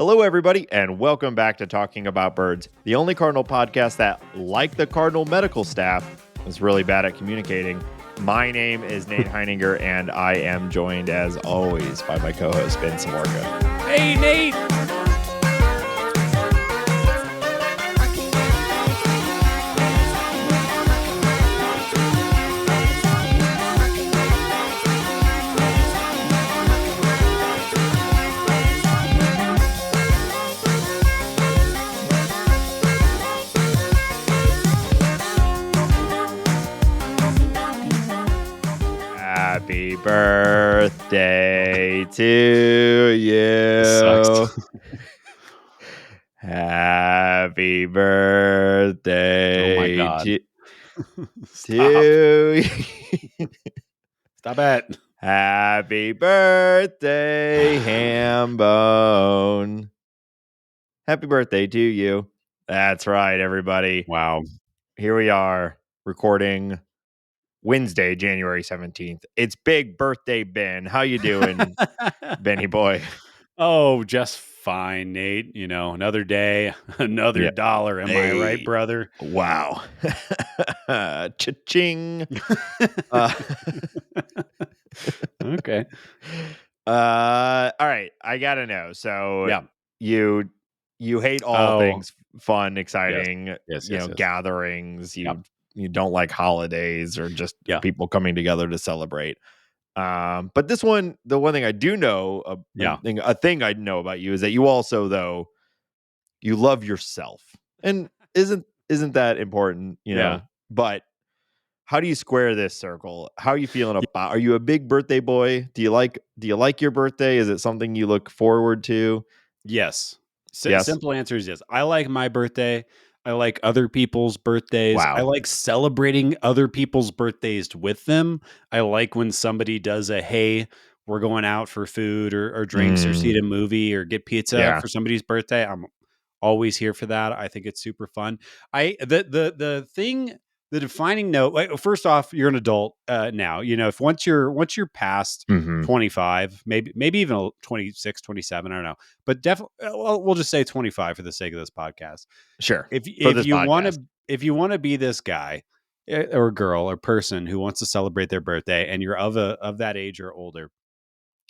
Hello, everybody, and welcome back to Talking About Birds, the only Cardinal podcast that, like the Cardinal medical staff, is really bad at communicating. My name is Nate Heininger, and I am joined, as always, by my co-host, Ben Samorka. Hey, Nate! Happy birthday to you. Happy birthday Oh my God. to you. Stop it. Happy birthday, Hambone. Happy birthday to you. That's right, everybody. Wow. Here we are recording Wednesday, January 17th. It's big birthday, Ben. How you doing, Benny boy? Oh, just fine, Nate. You know, another day, another dollar. Am I right, brother? Wow. Cha-ching. Okay. All right. I gotta know. So Yeah. you hate all things fun, exciting, Yes. gatherings. Yep. You don't like holidays or just Yeah. people coming together to celebrate. But this one, the one thing I do know, a thing I know about you is that you also, though, you love yourself, and isn't that important? You know, but how do you square this circle? How are you feeling about? Are you a big birthday boy? Do you like your birthday? Is it something you look forward to? Yes. Yes. Simple answer is yes. I like my birthday. I like other people's birthdays. Wow. I like celebrating other people's birthdays with them. I like when somebody does hey, we're going out for food or drinks or see a movie or get pizza for somebody's birthday. I'm always here for that. I think it's super fun. The defining note, first off, you're an adult now. You know, if once you're past 25, maybe even 26, 27, I don't know. But definitely, we'll just say 25 for the sake of this podcast. Sure. If you want to be this guy or girl or person who wants to celebrate their birthday and you're of that age or older,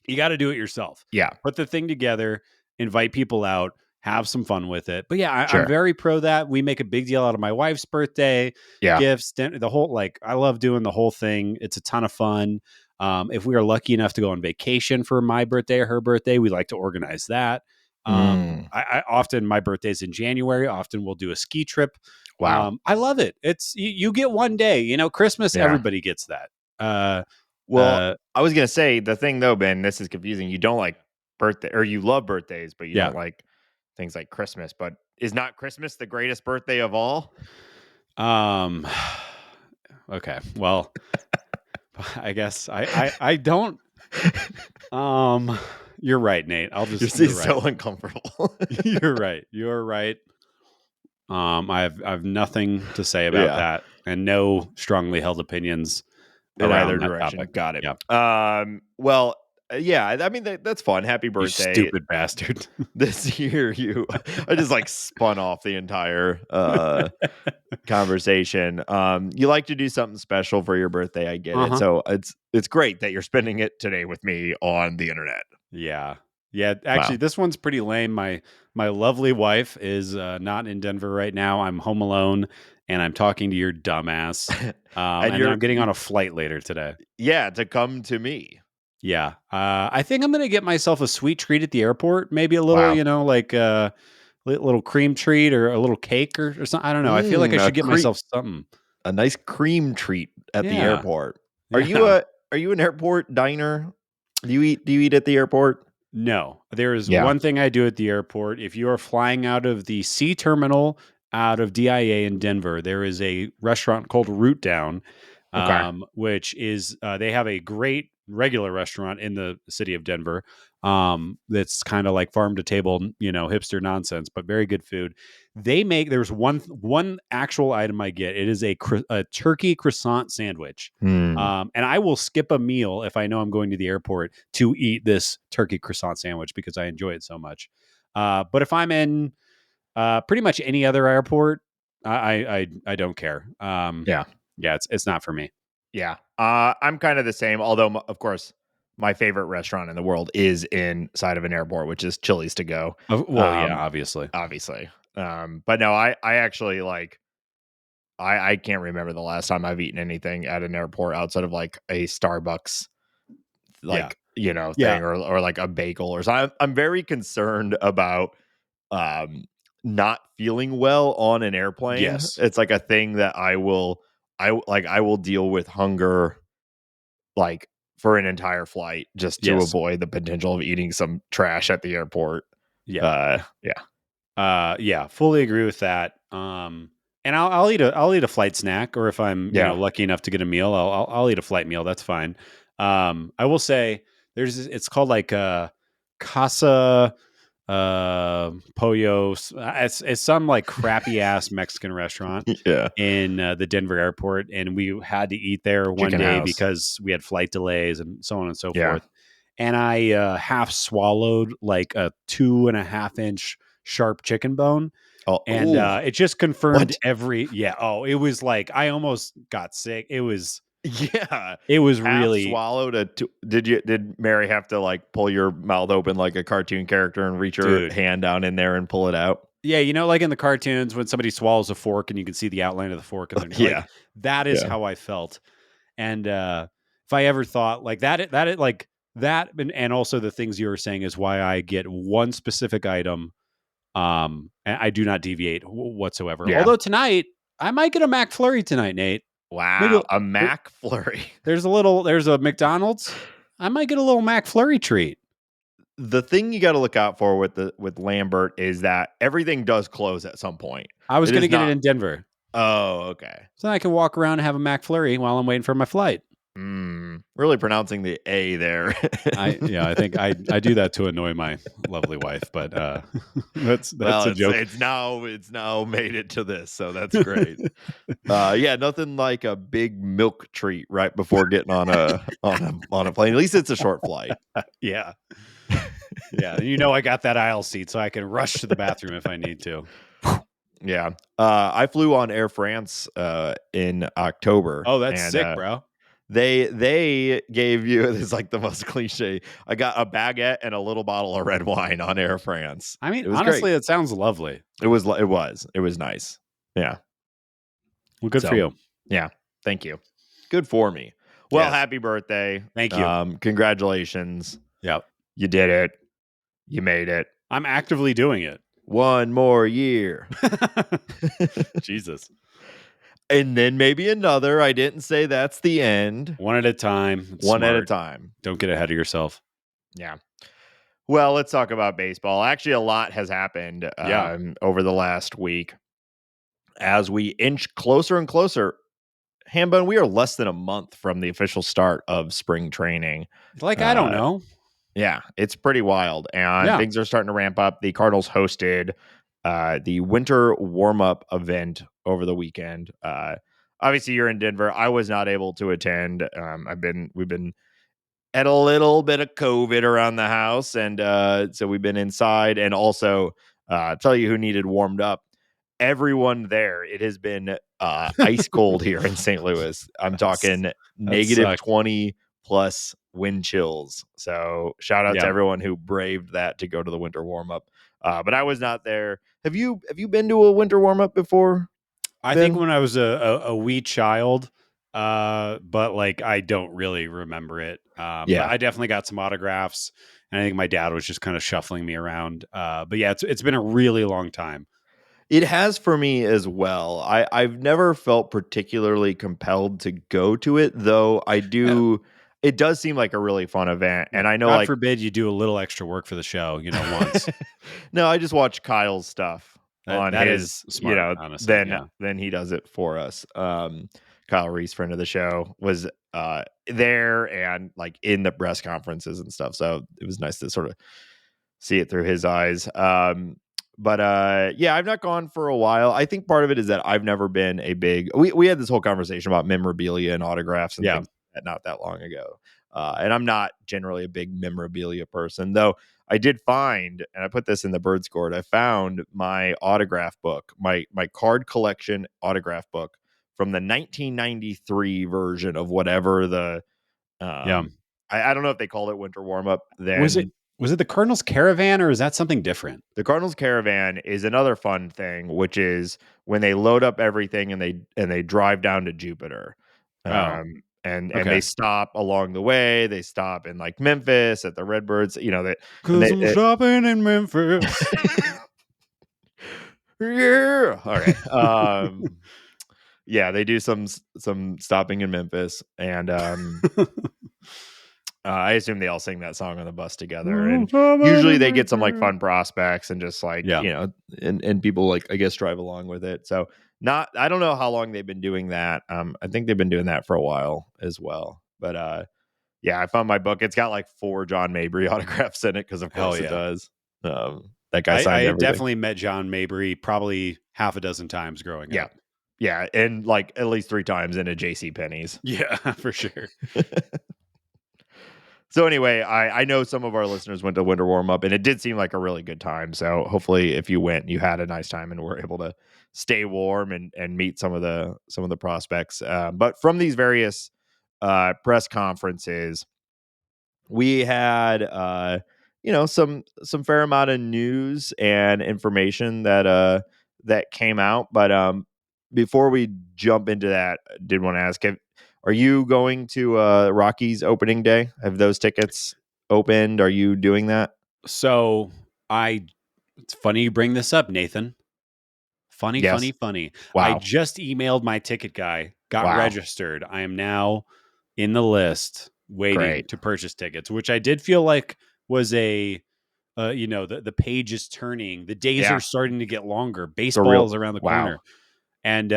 you got to do it yourself. Yeah. Put the thing together, invite people out, have some fun with it. But yeah, I'm very pro that. We make a big deal out of my wife's birthday, gifts, the whole, I love doing the whole thing. It's a ton of fun. If we are lucky enough to go on vacation for my birthday or her birthday, we like to organize that. I often, my birthday's in January. Often we'll do a ski trip. Wow. I love it. It's, you get one day, you know, Christmas, everybody gets that. I was going to say the thing though, Ben, this is confusing. You don't like birthday, or you love birthdays, but you don't like things like Christmas. But is not Christmas the greatest birthday of all? Okay. Well, I guess I don't. You're right, Nate. You're so uncomfortable. You're right. I have nothing to say about that, and no strongly held opinions in around either that direction. Topic. Got it. Yeah. Well, yeah. I mean, that's fun. Happy birthday, you stupid bastard! This year, I just spun off the entire conversation. You like to do something special for your birthday. I get it. So it's great that you're spending it today with me on the internet. Yeah. Actually, this one's pretty lame. My lovely wife is not in Denver right now. I'm home alone, and I'm talking to your dumbass. And I'm getting on a flight later today. Yeah, to come to me. Yeah. I think I'm going to get myself a sweet treat at the airport. Maybe a little, a little cream treat or a little cake or something. I don't know. I feel like I should get myself something. A nice cream treat at the airport. Are you an airport diner? Do you eat at the airport? No. There is one thing I do at the airport. If you are flying out of the C terminal out of DIA in Denver, there is a restaurant called Root Down, which is they have a great regular restaurant in the city of Denver that's kind of like farm to table, hipster nonsense, but very good food. There's one actual item I get. It is a turkey croissant sandwich. And I will skip a meal if I know I'm going to the airport to eat this turkey croissant sandwich because I enjoy it so much. But if I'm in pretty much any other airport, I don't care. Yeah. It's not for me. Yeah. I'm kind of the same, although of course my favorite restaurant in the world is inside of an airport, which is Chili's to go. Well, yeah, obviously. But no, I actually like I can't remember the last time I've eaten anything at an airport outside of like a Starbucks like, thing or like a bagel or something. I'm very concerned about not feeling well on an airplane. Yes. It's like a thing that I will deal with hunger like for an entire flight just to Yes. avoid the potential of eating some trash at the airport. Yeah. Yeah. Fully agree with that. And I'll eat a flight snack, or if I'm Yeah. lucky enough to get a meal, I'll eat a flight meal. That's fine. I will say it's called like Casa Pollo. It's some like crappy ass Mexican restaurant Yeah. in the Denver airport, and we had to eat there one Chicken day house. because we had flight delays and so on and so Yeah. forth. And I half swallowed like a 2.5-inch sharp chicken bone. Oh, And it just confirmed what? it was like I almost got sick. Yeah. It was Half really, swallowed did Mary have to like pull your mouth open like a cartoon character and reach her dude. hand down in there and pull it out? Yeah, like in the cartoons when somebody swallows a fork and you can see the outline of the fork, and they're like, Yeah. that is Yeah. how I felt. And if I ever thought like that like that, and also the things you were saying is why I get one specific item. And I do not deviate whatsoever. Yeah. Although tonight I might get a McFlurry tonight, Nate. Maybe Wow, a McFlurry. there's a McDonald's. I might get a little McFlurry treat. The thing you got to look out for with Lambert is that everything does close at some point. I was It going to is get it not. in Denver, Oh, okay. so I can walk around and have a McFlurry while I'm waiting for my flight. Really pronouncing the A there. I think I do that to annoy my lovely wife, but that's Well, a joke. it's now made it to this, so that's great. Yeah, nothing like a big milk treat right before getting on a plane. At least it's a short flight. Yeah. Yeah, and I got that aisle seat, so I can rush to the bathroom if I need to. Yeah. I flew on Air France in October. Oh, that's sick, bro. They gave you it's like the most cliche. I got a baguette and a little bottle of red wine on Air France. I mean, it was honestly, great. it sounds lovely. It was nice. Yeah. Well, good for you. Yeah. Thank you. Good for me. Well, Yes. happy birthday. Thank you. Congratulations. Yep. You did it. You made it. I'm actively doing it. One more year. Jesus. And then maybe another. I didn't say that's the end. One at a time. One at a time. Don't get ahead of yourself. Yeah. Well, let's talk about baseball. Actually, a lot has happened over the last week. As we inch closer and closer, Hambone, we are less than a month from the official start of spring training. Like, I don't know. Yeah, it's pretty wild. And things are starting to ramp up. The Cardinals hosted the winter warm-up event over the weekend. Obviously, you're in Denver. I was not able to attend. We've been at a little bit of COVID around the house, and so we've been inside. And also, tell you who needed warmed up. Everyone there. It has been ice cold here in St. Louis. I'm talking negative 20 plus wind chills. So shout out to everyone who braved that to go to the winter warm up. But I was not there. Have you been to a winter warm up before? I think when I was a wee child, but like I don't really remember it. But I definitely got some autographs, and I think my dad was just kind of shuffling me around. But yeah, it's been a really long time. It has for me as well. I've never felt particularly compelled to go to it, though I do. Yeah. It does seem like a really fun event. And I know, God forbid you do a little extra work for the show, once. No, I just watch Kyle's stuff on that his, is smart, honestly. Then he does it for us. Kyle Reese, friend of the show, was there and like in the press conferences and stuff. So it was nice to sort of see it through his eyes. But I've not gone for a while. I think part of it is that I've never been a big. We had this whole conversation about memorabilia and autographs and things like that not that long ago. And I'm not generally a big memorabilia person, though. I did find, and I put this in the bird scored, I found my autograph book, my card collection autograph book from the 1993 version of whatever the I don't know if they called it winter warm up then. Was it the Cardinals Caravan, or is that something different? The Cardinals Caravan is another fun thing, which is when they load up everything and they drive down to Jupiter. And they stop along the way. They stop in like Memphis at the Redbirds, because I'm shopping in Memphis. Yeah. All right. Yeah, they do some stopping in Memphis, and I assume they all sing that song on the bus together. And usually they get some like fun prospects and just like and people like I guess drive along with it. So I don't know how long they've been doing that. I think they've been doing that for a while as well. But yeah, I found my book. It's got like 4 John Mabry autographs in it because of course it does. That guy signed everything. I definitely met John Mabry probably half a dozen times growing up. Yeah, and like at least 3 times in a J.C. Penney's. Yeah, for sure. So anyway, I know some of our listeners went to winter warm up, and it did seem like a really good time. So hopefully, if you went, you had a nice time and were able to stay warm and meet some of the prospects. But from these various press conferences, we had some fair amount of news and information that came out. But before we jump into that, I did want to ask, are you going to Rockies opening day? Have those tickets opened? Are you doing that? So it's funny you bring this up, Nathan. Funny. Wow. I just emailed my ticket guy, got registered. I am now in the list waiting to purchase tickets, which I did feel like was the page is turning. The days are starting to get longer. Baseball is around the corner. And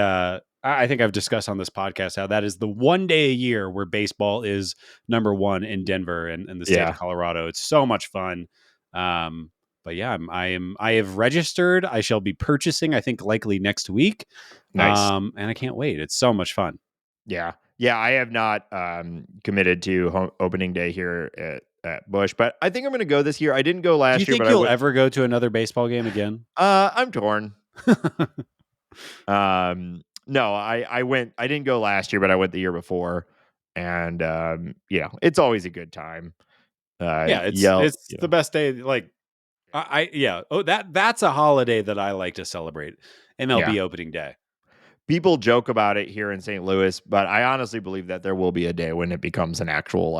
I think I've discussed on this podcast how that is the one day a year where baseball is number one in Denver and the state of Colorado. It's so much fun. But yeah, I have registered. I shall be purchasing, I think likely next week. Nice. And I can't wait. It's so much fun. Yeah. I have not committed to opening day here at Busch, but I think I'm going to go this year. I didn't go last year. Do you think you'll ever go to another baseball game again? I'm torn. No, I went. I didn't go last year, but I went the year before, and it's always a good time. It's the best day. Like that's a holiday that I like to celebrate. MLB opening day. People joke about it here in St. Louis, but I honestly believe that there will be a day when it becomes an actual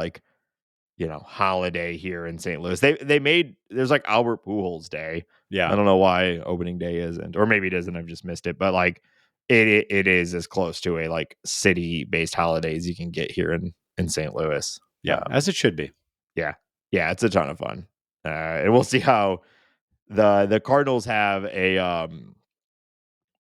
holiday here in St. Louis. There's like Albert Pujols Day. Yeah. I don't know why opening day isn't, or maybe it isn't. I've just missed it, but like it is as close to a like city based holiday as you can get here in St. Louis. Yeah. As it should be. Yeah. It's a ton of fun. And we'll see how the Cardinals have a,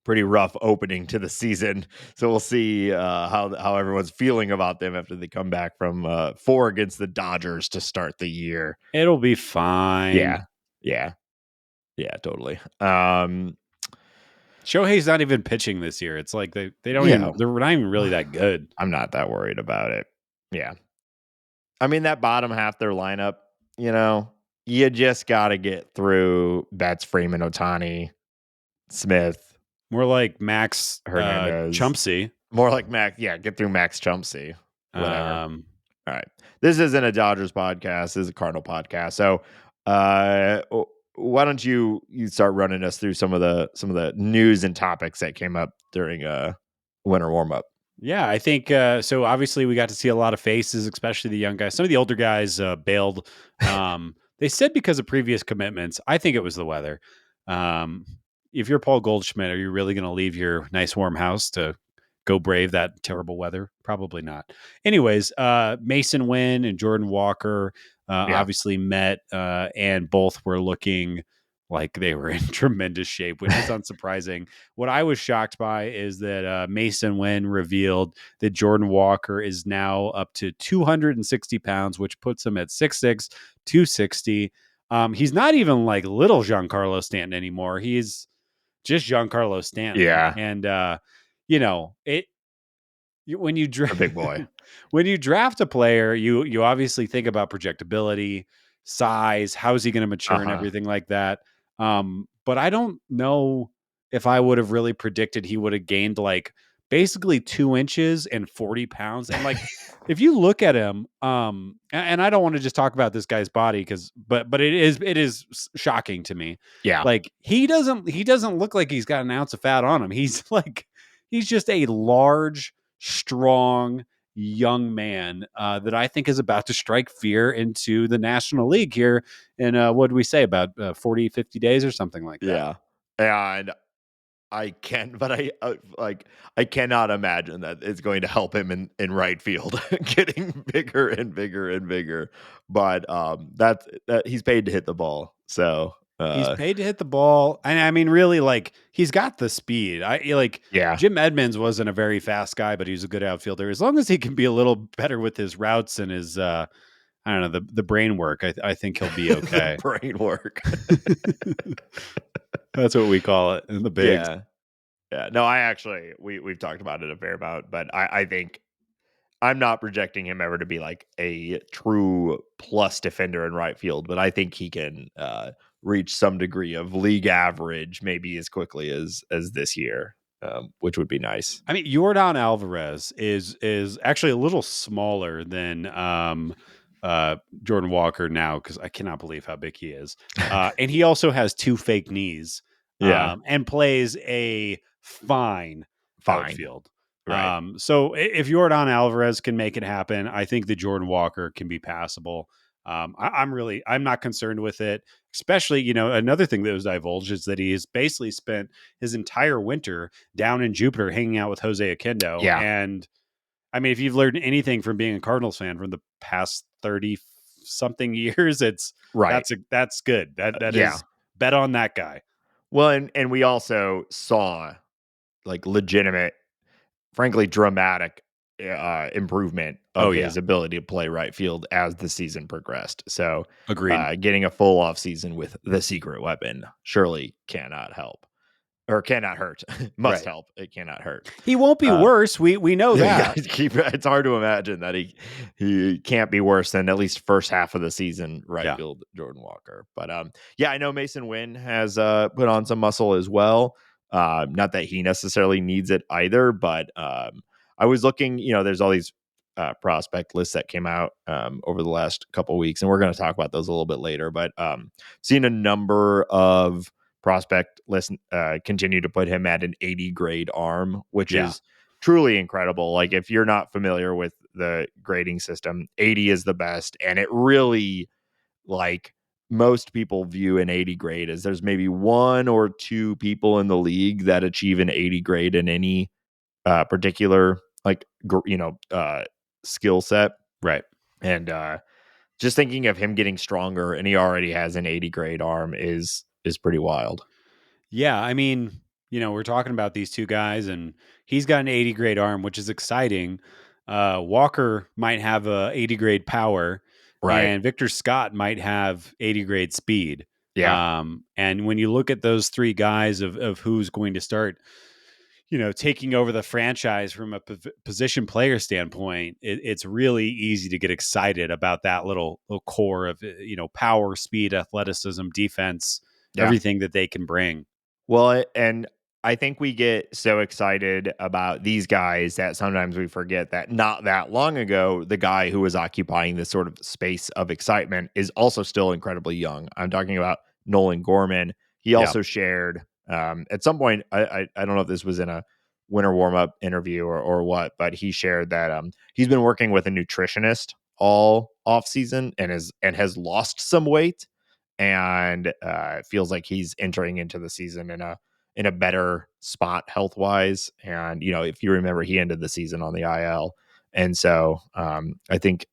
pretty rough opening to the season, so we'll see how everyone's feeling about them after they come back from 4 against the Dodgers to start the year. It'll be fine. Yeah, totally. Shohei's not even pitching this year. It's like they don't even, they're not even really that good. I'm not that worried about it. Yeah, I mean that bottom half their lineup, you just got to get through Betts, Freeman, Ohtani, Smith. More like Max Hernandez. Chumpsy. More like Max. Yeah, get through Max Chumpsy. Whatever. All right. This isn't a Dodgers podcast. This is a Cardinal podcast. So why don't you start running us through some of the news and topics that came up during winter warm-up? Yeah, I think so. Obviously, we got to see a lot of faces, especially the young guys. Some of the older guys bailed. They said because of previous commitments. I think it was the weather. If you're Paul Goldschmidt, are you really going to leave your nice warm house to go brave that terrible weather? Probably not. Anyways, Masyn Winn and Jordan Walker obviously met and both were looking like they were in tremendous shape, which is unsurprising. What I was shocked by is that Masyn Winn revealed that Jordan Walker is now up to 260 pounds, which puts him at 6'6", 260. He's not even like little Giancarlo Stanton anymore. He's just Giancarlo Stanton. Yeah. And, when you draft a big boy, when you draft a player, you obviously think about projectability, size, how is he going to mature and Uh-huh. everything like that. But I don't know if I would have really predicted he would have gained like basically 2 inches and 40 pounds. And like, if you look at him, and I don't want to just talk about this guy's body but it is shocking to me. Yeah. Like he doesn't look like he's got an ounce of fat on him. He's just a large, strong, young man that I think is about to strike fear into the National League here in, what do we say, about 40, 50 days or something like that. Yeah. And I can, but I cannot imagine that it's going to help him in right field, getting bigger and bigger and bigger. But that he's paid to hit the ball. So He's paid to hit the ball. And I mean, really, like, he's got the speed. yeah. Jim Edmonds wasn't a very fast guy, but he's a good outfielder. As long as he can be a little better with his routes and his, I don't know, the brain work, I think he'll be The okay. brain work. That's what we call it in the bigs. Yeah. Yeah. No, we've talked about it a fair amount, but I think I'm not projecting him ever to be like a true plus defender in right field, but I think he can reach some degree of league average maybe as quickly as this year, which would be nice. I mean, Yordan Alvarez is actually a little smaller than Jordan Walker now, because I cannot believe how big he is. And he also has 2 fake knees, Yeah, and plays a fine fine, outfield. right? So if Yordan Alvarez can make it happen, I think that Jordan Walker can be passable. I'm not concerned with it. Especially, another thing that was divulged is that he has basically spent his entire winter down in Jupiter hanging out with Jose Akendo. Yeah, And I mean, if you've learned anything from being a Cardinals fan from the past 30 something years, right. that's good. That Yeah. is, bet on that guy. Well, and we also saw like legitimate, frankly, dramatic improvement Oh of yeah. his ability to play right field as the season progressed. So, Agreed. getting a full off season with the secret weapon surely cannot help or cannot hurt. Must Right. help. It cannot hurt. He won't be Uh, worse. We know yeah, that. it's hard to imagine that he can't be worse than at least first half of the season right Yeah. field Jordan Walker. But yeah, I know Masyn Winn has put on some muscle as well. Not that he necessarily needs it either, but I was looking. There's all these prospect lists that came out over the last couple of weeks, and we're going to talk about those a little bit later. But seeing a number of prospect lists continue to put him at an 80 grade arm, which Yeah. is truly incredible. Like, if you're not familiar with the grading system, 80 is the best, and it really, like, most people view an 80 grade as there's maybe 1 or 2 people in the league that achieve an 80 grade in any particular, like, skill set. Right. And just thinking of him getting stronger, and he already has an 80 grade arm is pretty wild. Yeah, I mean, we're talking about these two guys, and he's got an 80 grade arm, which is exciting. Walker might have a 80 grade power, Right. and Victor Scott might have 80 grade speed. Yeah. And when you look at those 3 guys of who's going to start, taking over the franchise from a position player standpoint, it's really easy to get excited about that little core of, power, speed, athleticism, defense, Yeah. everything that they can bring. Well, and I think we get so excited about these guys that sometimes we forget that not that long ago, the guy who was occupying this sort of space of excitement is also still incredibly young. I'm talking about Nolan Gorman. He Yeah. also shared at some point, I don't know if this was in a winter warm up interview or what, but he shared that he's been working with a nutritionist all off season and has lost some weight, and it feels like he's entering into the season in a better spot health wise. And if you remember, he ended the season on the IL, and so I think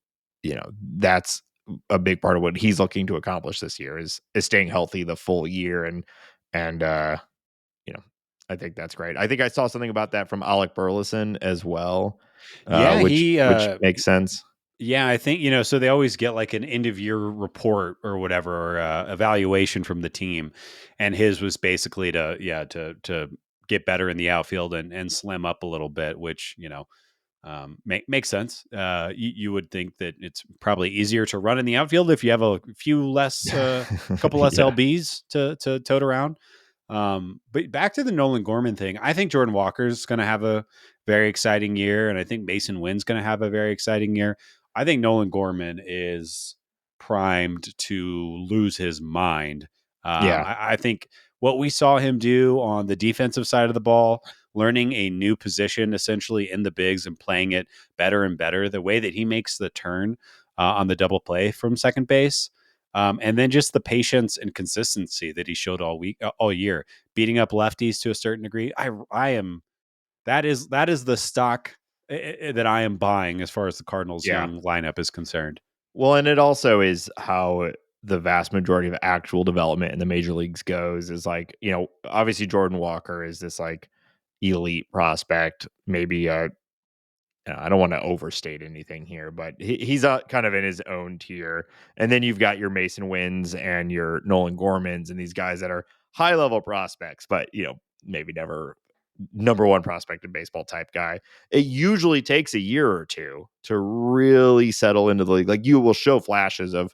that's a big part of what he's looking to accomplish this year is staying healthy the full year. And I think that's great. I think I saw something about that from Alec Burleson as well, Yeah, which makes sense. yeah, I think, so they always get like an end of year report or whatever, or evaluation from the team. And his was basically to get better in the outfield and slim up a little bit, which, Makes sense. You would think that it's probably easier to run in the outfield if you have a few less, couple less Yeah. lbs to tote around. But back to the Nolan Gorman thing, I think Jordan Walker's going to have a very exciting year, and I think Masyn Winn's going to have a very exciting year. I think Nolan Gorman is primed to lose his mind. Yeah. I think what we saw him do on the defensive side of the ball, learning a new position essentially in the bigs and playing it better and better, the way that he makes the turn on the double play from second base. And then just the patience and consistency that he showed all year, beating up lefties to a certain degree. I am that is the stock that I am buying as far as the Cardinals' Yeah. young lineup is concerned. Well, and it also is how the vast majority of actual development in the major leagues goes is like, obviously Jordan Walker is this like elite prospect, maybe I don't want to overstate anything here, but he's kind of in his own tier. And then you've got your Masyn Winns and your Nolan Gormans and these guys that are high level prospects, but maybe never number one prospect in baseball type guy. It usually takes a year or two to really settle into the league. Like you will show flashes of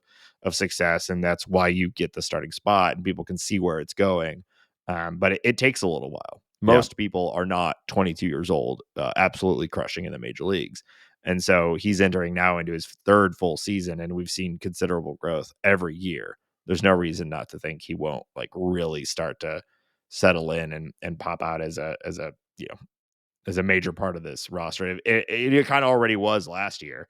success, and that's why you get the starting spot and people can see where it's going. But it takes a little while. Yeah. Most people are not 22 years old, absolutely crushing in the major leagues. And so he's entering now into his third full season, and we've seen considerable growth every year. There's no reason not to think he won't like really start to settle in and pop out as a major part of this roster. It kind of already was last year.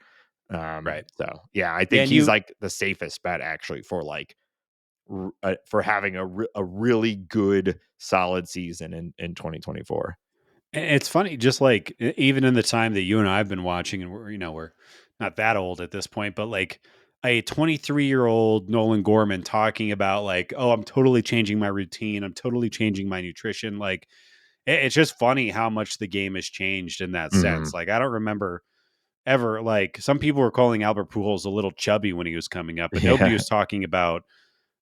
Right. So yeah, I Yeah, think and he's you like the safest bet actually for like for having a really good solid season in 2024. and it's funny, just like even in the time that you and I have been watching, and we're not that old at this point, but like a 23-year-old Nolan Gorman talking about like, oh, I'm totally changing my routine, I'm totally changing my nutrition. Like, it's just funny how much the game has changed in that Mhm. sense. Like, I don't remember ever like some people were calling Albert Pujols a little chubby when he was coming up, but nobody Yeah. was talking about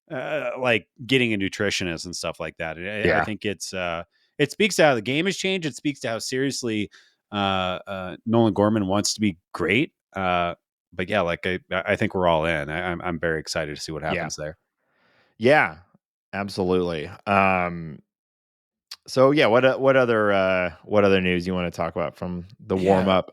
like getting a nutritionist and stuff like that. I Yeah. think it speaks to how the game has changed. It speaks to how seriously Nolan Gorman wants to be great. But yeah, like I think we're all in. I'm very excited to see what Yeah. happens there. Yeah. Absolutely. So yeah, what other news you want to talk about from the warm Yeah, up?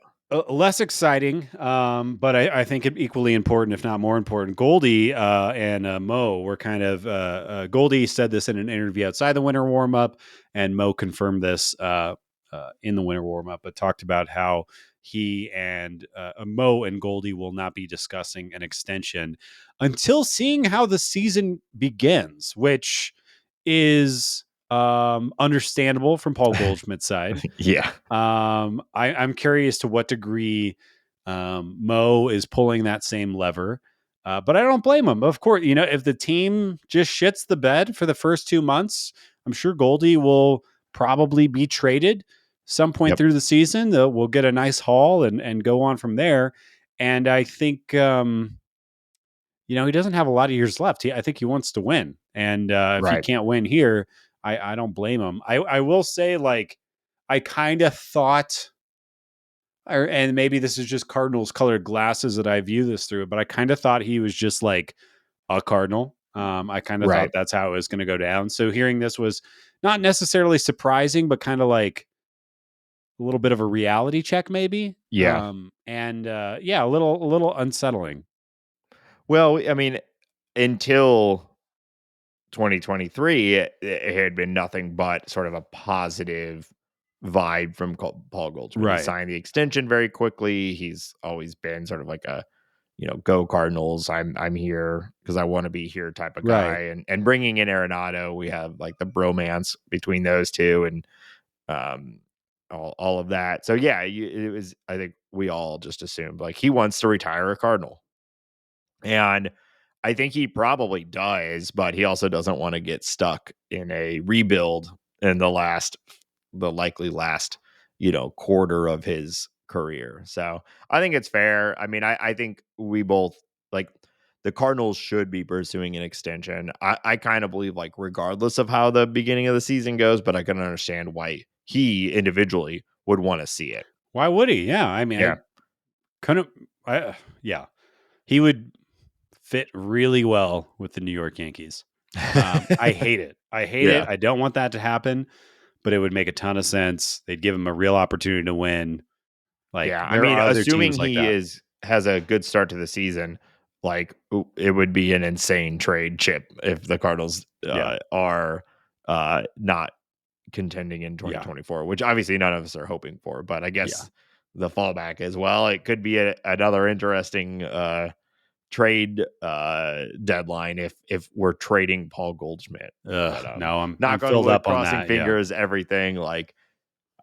less exciting, but I think equally important, if not more important. Goldy and Mo were kind of Goldy said this in an interview outside the winter warm up, and Mo confirmed this in the winter warm up, but talked about how he and Mo and Goldy will not be discussing an extension until seeing how the season begins, which is understandable from Paul Goldschmidt's side. Yeah. I'm curious to what degree Mo is pulling that same lever, but I don't blame him. Of course, if the team just shits the bed for the first 2 months, I'm sure Goldy will probably be traded some point Yep. through the season. We'll get a nice haul and go on from there. And I think he doesn't have a lot of years left. I think he wants to win, and if he Right. can't win here, I don't blame him. I will say, like, I kind of thought, and maybe this is just Cardinals colored glasses that I view this through, but I kind of thought he was just like a Cardinal. I kind of thought Right. that's how it was going to go down. So hearing this was not necessarily surprising, but kind of like a little bit of a reality check, maybe. Yeah. And yeah, a little unsettling. Well, I mean, until 2023, it had been nothing but sort of a positive vibe from Paul Goldschmidt. He Right. signed the extension very quickly. He's always been sort of like a, go Cardinals. I'm here because I want to be here type of guy. Right. And bringing in Arenado, we have like the bromance between those two and um all of that. So yeah, it was. I think we all just assumed like he wants to retire a Cardinal. And I think he probably does, but he also doesn't want to get stuck in a rebuild in the likely last, quarter of his career. So I think it's fair. I mean, I think we both like the Cardinals should be pursuing an extension. I kind of believe like regardless of how the beginning of the season goes, but I can understand why he individually would want to see it. Why would he? Yeah, I mean, Yeah. I couldn't. Yeah, he would fit really well with the New York Yankees. I hate it. I hate it. Yeah. I don't want that to happen, but it would make a ton of sense. They'd give him a real opportunity to win. Like Yeah. I there mean, are other assuming teams like he that. has a good start to the season, like it would be an insane trade chip if the Cardinals Yeah, are not contending in yeah, 2024, which obviously none of us are hoping for. But I yeah. guess the fallback as well, it could be another interesting trade deadline if we're trading Paul Goldschmidt. But No, I'm knock on filled wood, up on crossing that. Yeah. fingers, everything. Like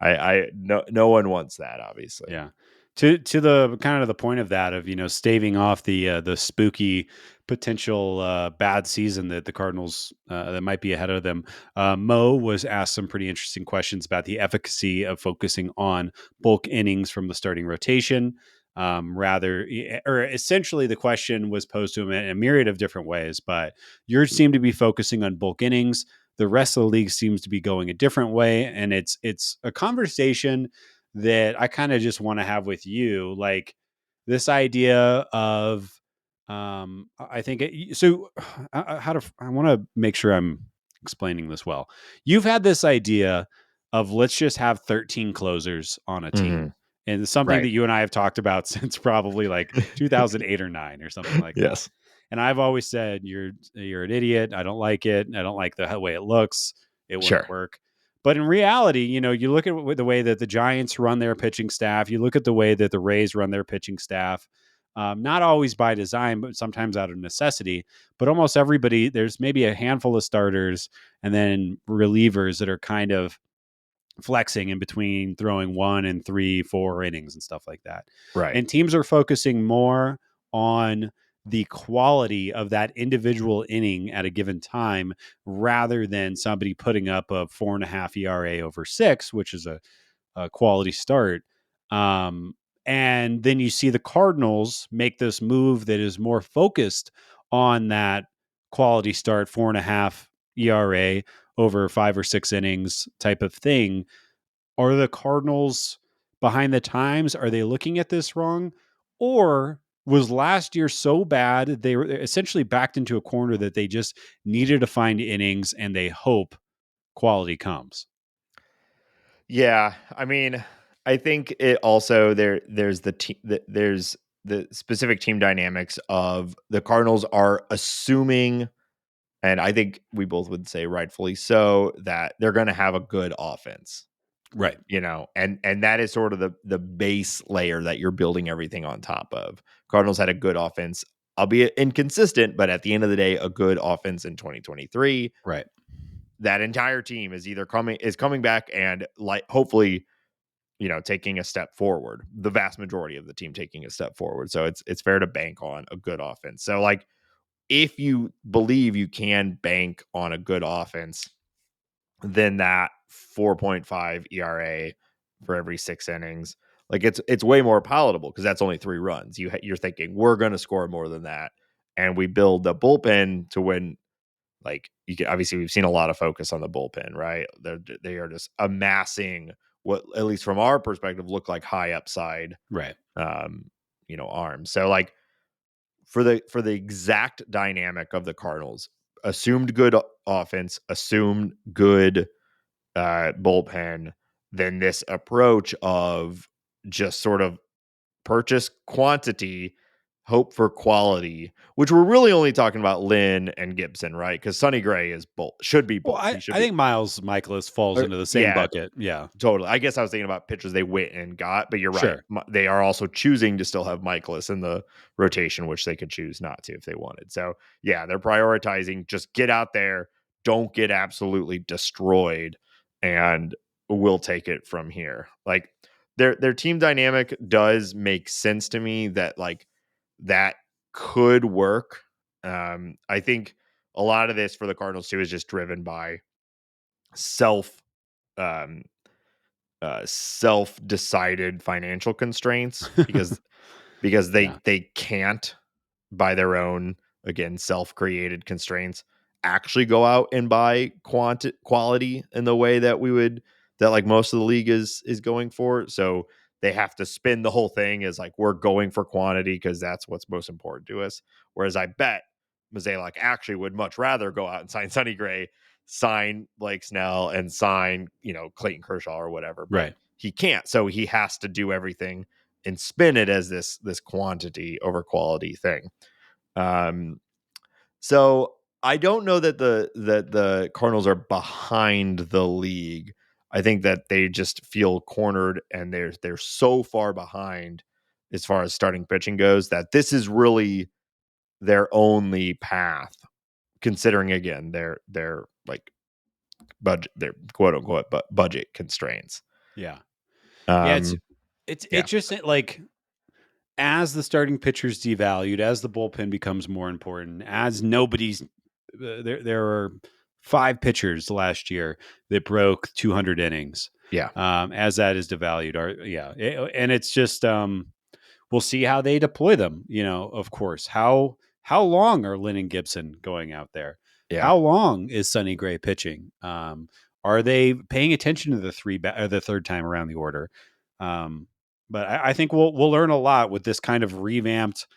I no one wants that, obviously. Yeah. To the kind of the point of that of, staving off the spooky potential bad season that the Cardinals that might be ahead of them. Mo was asked some pretty interesting questions about the efficacy of focusing on bulk innings from the starting rotation. Or essentially the question was posed to him in a myriad of different ways, but you seem to be focusing on bulk innings. The rest of the league seems to be going a different way. And it's a conversation that I kind of just want to have with you, like this idea of, I think so. I want to make sure I'm explaining this well. You've had this idea of let's just have 13 closers on a Hmm. team, and it's something Right. that you and I have talked about since probably like 2008 or nine or something like that. Yes. And I've always said you're an idiot. I don't like it. I don't like the way it looks. It wouldn't Sure. work. But in reality, you look at the way that the Giants run their pitching staff, you look at the way that the Rays run their pitching staff, not always by design, but sometimes out of necessity. But almost everybody, there's maybe a handful of starters and then relievers that are kind of flexing in between throwing 1 and 3, 4 innings and stuff like that. Right. And teams are focusing more on the quality of that individual inning at a given time rather than somebody putting up a 4.5 ERA over 6, which is a quality start. Um, and then you see the Cardinals make this move that is more focused on that quality start, 4.5 ERA over 5 or 6 innings type of thing. Are the Cardinals behind the times? Are they looking at this wrong? Or was last year so bad they were essentially backed into a corner that they just needed to find innings and they hope quality comes? Yeah. I mean, I think it also there's there's the specific team dynamics of the Cardinals are assuming, and I think we both would say rightfully so, that they're going to have a good offense. Right. And that is sort of the base layer that you're building everything on top of. Cardinals had a good offense, albeit inconsistent, but at the end of the day, a good offense in 2023. Right. That entire team is coming back and, like, hopefully, taking a step forward. The vast majority of the team taking a step forward. So it's fair to bank on a good offense. So, like, if you believe you can bank on a good offense, then that 4.5 ERA for every 6 innings, like, it's way more palatable because that's only 3 runs. You're thinking we're going to score more than that, and we build the bullpen to win. Like, you can obviously, we've seen a lot of focus on the bullpen, right? They are just amassing what, at least from our perspective, look like high upside, Right. um, arms. So, like, for the exact dynamic of the Cardinals, assumed good offense, assumed good bullpen, then this approach of just sort of purchase quantity, hope for quality, which we're really only talking about Lynn and Gibson, right? Because Sonny Gray should be Well, both. He should I be, think Miles Michaelis falls into the same yeah, bucket. Yeah. totally. I guess I was thinking about pitchers they went and got, but you're right. Sure. They are also choosing to still have Michaelis in the rotation, which they could choose not to if they wanted. So, yeah, they're prioritizing just get out there, don't get absolutely destroyed, and we'll take it from here. Like, their team dynamic does make sense to me that, like, that could work. I think a lot of this for the Cardinals too is just driven by self um self-decided financial constraints, because Yeah. they can't, by their own, again, self-created constraints, actually go out and buy quality in the way that like most of the league is going for. So they have to spin the whole thing as like we're going for quantity because that's what's most important to us. Whereas I bet Mozeliak actually would much rather go out and sign Sonny Gray, sign Blake Snell, and sign, Clayton Kershaw or whatever. But Right. he can't. So he has to do everything and spin it as this quantity over quality thing. So I don't know that the Cardinals are behind the league. I think that they just feel cornered and they're so far behind as far as starting pitching goes that this is really their only path, considering again their like budget, their quote unquote budget constraints. Yeah. Yeah. Um, It's just like, as the starting pitcher's devalued, as the bullpen becomes more important, as nobody's there are 5 pitchers last year that broke 200 innings. Yeah. As that is devalued, and it's just we'll see how they deploy them. Of course, how long are Lynn and Gibson going out there? Yeah. How long is Sonny Gray pitching? Are they paying attention to the third time around the order? But I think we'll learn a lot with this kind of revamped,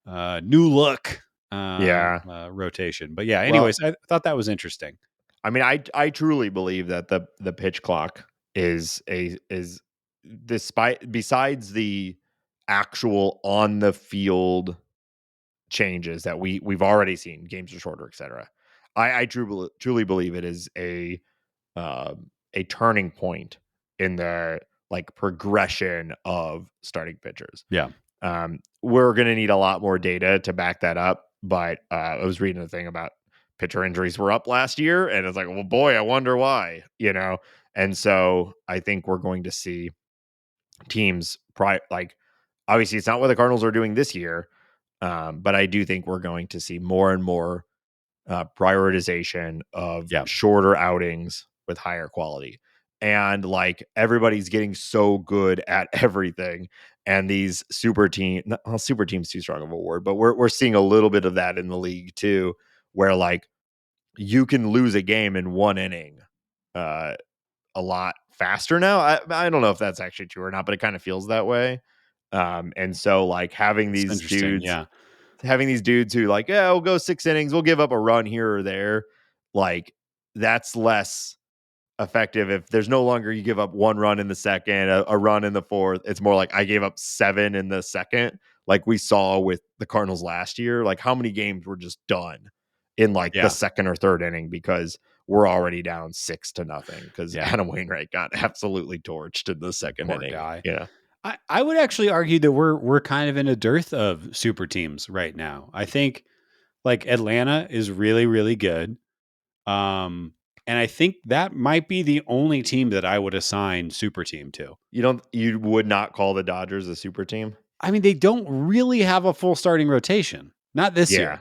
new look rotation. But yeah, Well, anyways, I thought that was interesting. I mean, I truly believe that the pitch clock is despite besides the actual on the field changes that we've already seen, games are shorter, etc. I truly believe it is a turning point in the like progression of starting pitchers. Yeah. We're going to need a lot more data to back that up. But I was reading a thing about pitcher injuries were up last year, and it's like, well, boy, I wonder why, And so I think we're going to see teams like, obviously it's not what the Cardinals are doing this year, but I do think we're going to see more and more prioritization of shorter outings with higher quality. And like everybody's getting so good at everything. And these super teams too strong of a word, but we're seeing a little bit of that in the league too, where like you can lose a game in one inning a lot faster now. I don't know if that's actually true or not, but it kind of feels that way. And so like having It's these interesting. dudes Yeah. who like, yeah, we'll go 6 innings, we'll give up a run here or there. Like that's less effective if there's no longer you give up 1 run in the second, a run in the fourth. It's more like I gave up 7 in the second, like we saw with the Cardinals last year. Like how many games were just done in like the second or third inning because we're already down 6-0 because Adam Wainwright got absolutely torched in the second Poor inning. guy. Yeah. I would actually argue that we're kind of in a dearth of super teams right now. I think like Atlanta is really, really good. And I think that might be the only team that I would assign super team to. You would not call the Dodgers a super team? I mean, they don't really have a full starting rotation. Not this year.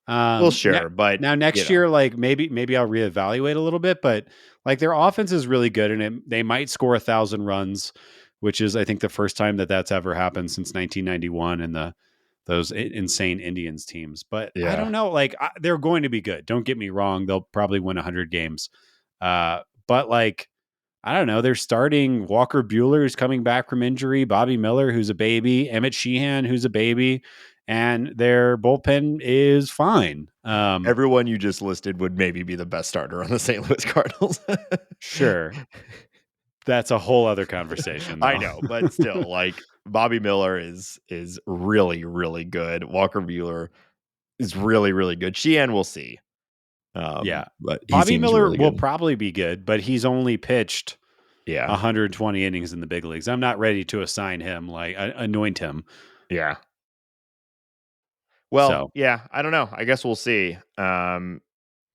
Well, sure, but now next year, like maybe I'll reevaluate a little bit, but like their offense is really good, and they might score 1,000 runs, which is I think the first time that's ever happened since 1991 and those insane Indians teams. But I don't know, like they're going to be good. Don't get me wrong; they'll probably win 100 games. But like I don't know, they're starting Walker Buehler, who's coming back from injury, Bobby Miller, who's a baby, Emmett Sheehan, who's a baby, and their bullpen is fine. Everyone you just listed would maybe be the best starter on the St. Louis Cardinals. Sure. That's a whole other conversation, though. I know, but still, like Bobby Miller is really, really good. Walker Buehler is really, really good. Sheehan, we'll see. But Bobby Miller really will good. probably be good, but he's only pitched 120 innings in the big leagues. I'm not ready to assign him, like anoint him. Yeah. Well, I don't know. I guess we'll see.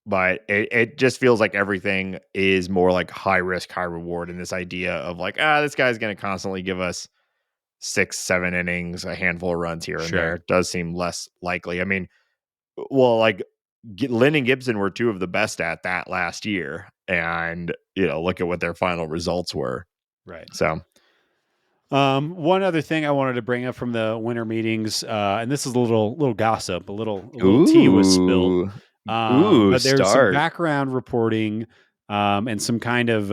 But it just feels like everything is more like high risk, high reward in this idea of like, this guy's going to constantly give us 6-7 innings, a handful of runs here and there. It does seem less likely. I mean, well, like Lynn and Gibson were 2 of the best at that last year. And, look at what their final results were. Right. So, one other thing I wanted to bring up from the winter meetings, and this is a little gossip, a little tea was spilled. But there's some background reporting, and some kind of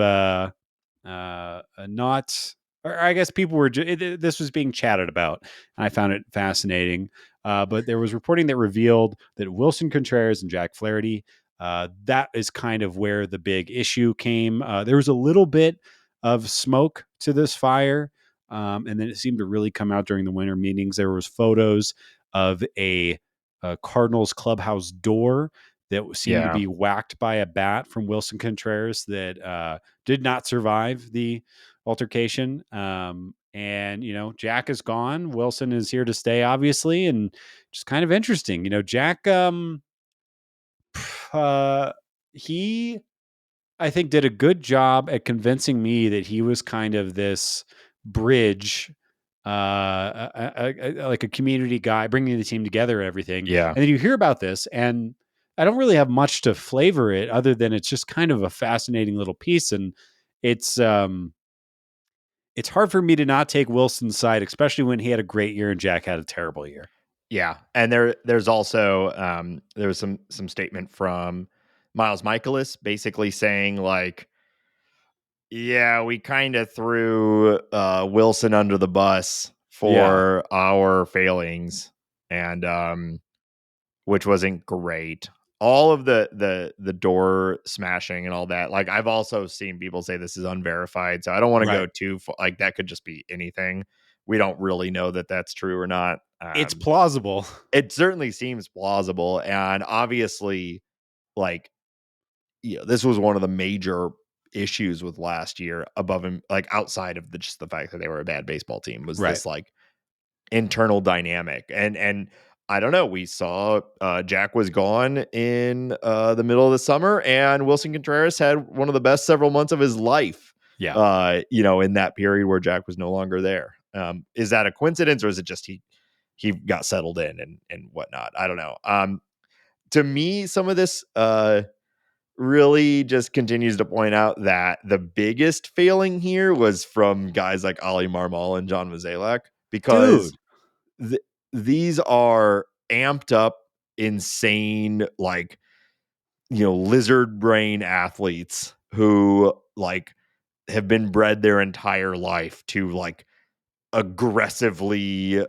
not or I guess people were, this was being chatted about, and I found it fascinating. But there was reporting that revealed that Wilson Contreras and Jack Flaherty, that is kind of where the big issue came. There was a little bit of smoke to this fire, and then it seemed to really come out during the winter meetings. There was photos of a Cardinals clubhouse door that seemed to Yeah. be whacked by a bat from Wilson Contreras that did not survive the altercation. And Jack is gone. Wilson is here to stay, obviously, and just kind of interesting. Jack, uh, he, I think, did a good job at convincing me that he was kind of this bridge, like a community guy, bringing the team together and everything. Yeah. And then you hear about this, and I don't really have much to flavor it other than it's just kind of a fascinating little piece. And it's, it's hard for me to not take Wilson's side, especially when he had a great year and Jack had a terrible year. Yeah. And there's also there was some statement from Miles Michaelis basically saying like, yeah, we kind of threw Wilson under the bus Yeah. for our failings, and which wasn't great. All of the door smashing and all that. Like I've also seen people say this is unverified, so I don't want to go Right. too far. Like that could just be anything. We don't really know that that's true or not. It's plausible. It certainly seems plausible, and obviously, like this was one of the major issues with last year above him, like outside of just the fact that they were a bad baseball team, was Right. this like internal dynamic. And I don't know, we saw Jack was gone in the middle of the summer, and Wilson Contreras had one of the best several months of his life, Yeah. in that period where Jack was no longer there. Is that a coincidence, or is it just he got settled in and whatnot? I don't know. To me, some of this really just continues to point out that the biggest failing here was from guys like Ali Marmol and John Mozeliak, because Dude. these are amped up, insane, like, lizard brain athletes who like have been bred their entire life to like aggressively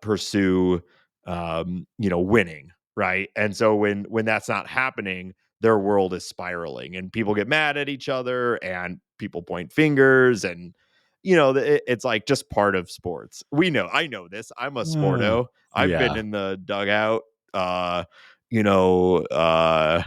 pursue winning, right? And so when that's not happening, their world is spiraling and people get mad at each other and people point fingers, and it's like just part of sports. I know this. I'm a sporto. I've been Yeah. in the dugout. You know uh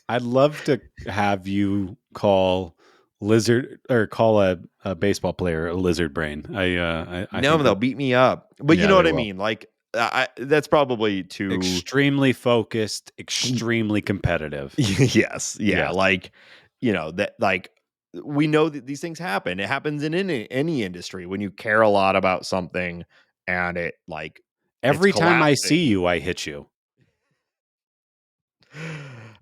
I'd love to have you call a baseball player a lizard brain. I no, think they'll that, beat me up, but you yeah, know they what I will. mean. Like that's probably too. Extremely focused, extremely competitive. Yes. Yeah. Yes. Like, that, like, we know that these things happen. It happens in any industry when you care a lot about something and it's Every time I see collapsing. you, I hit you.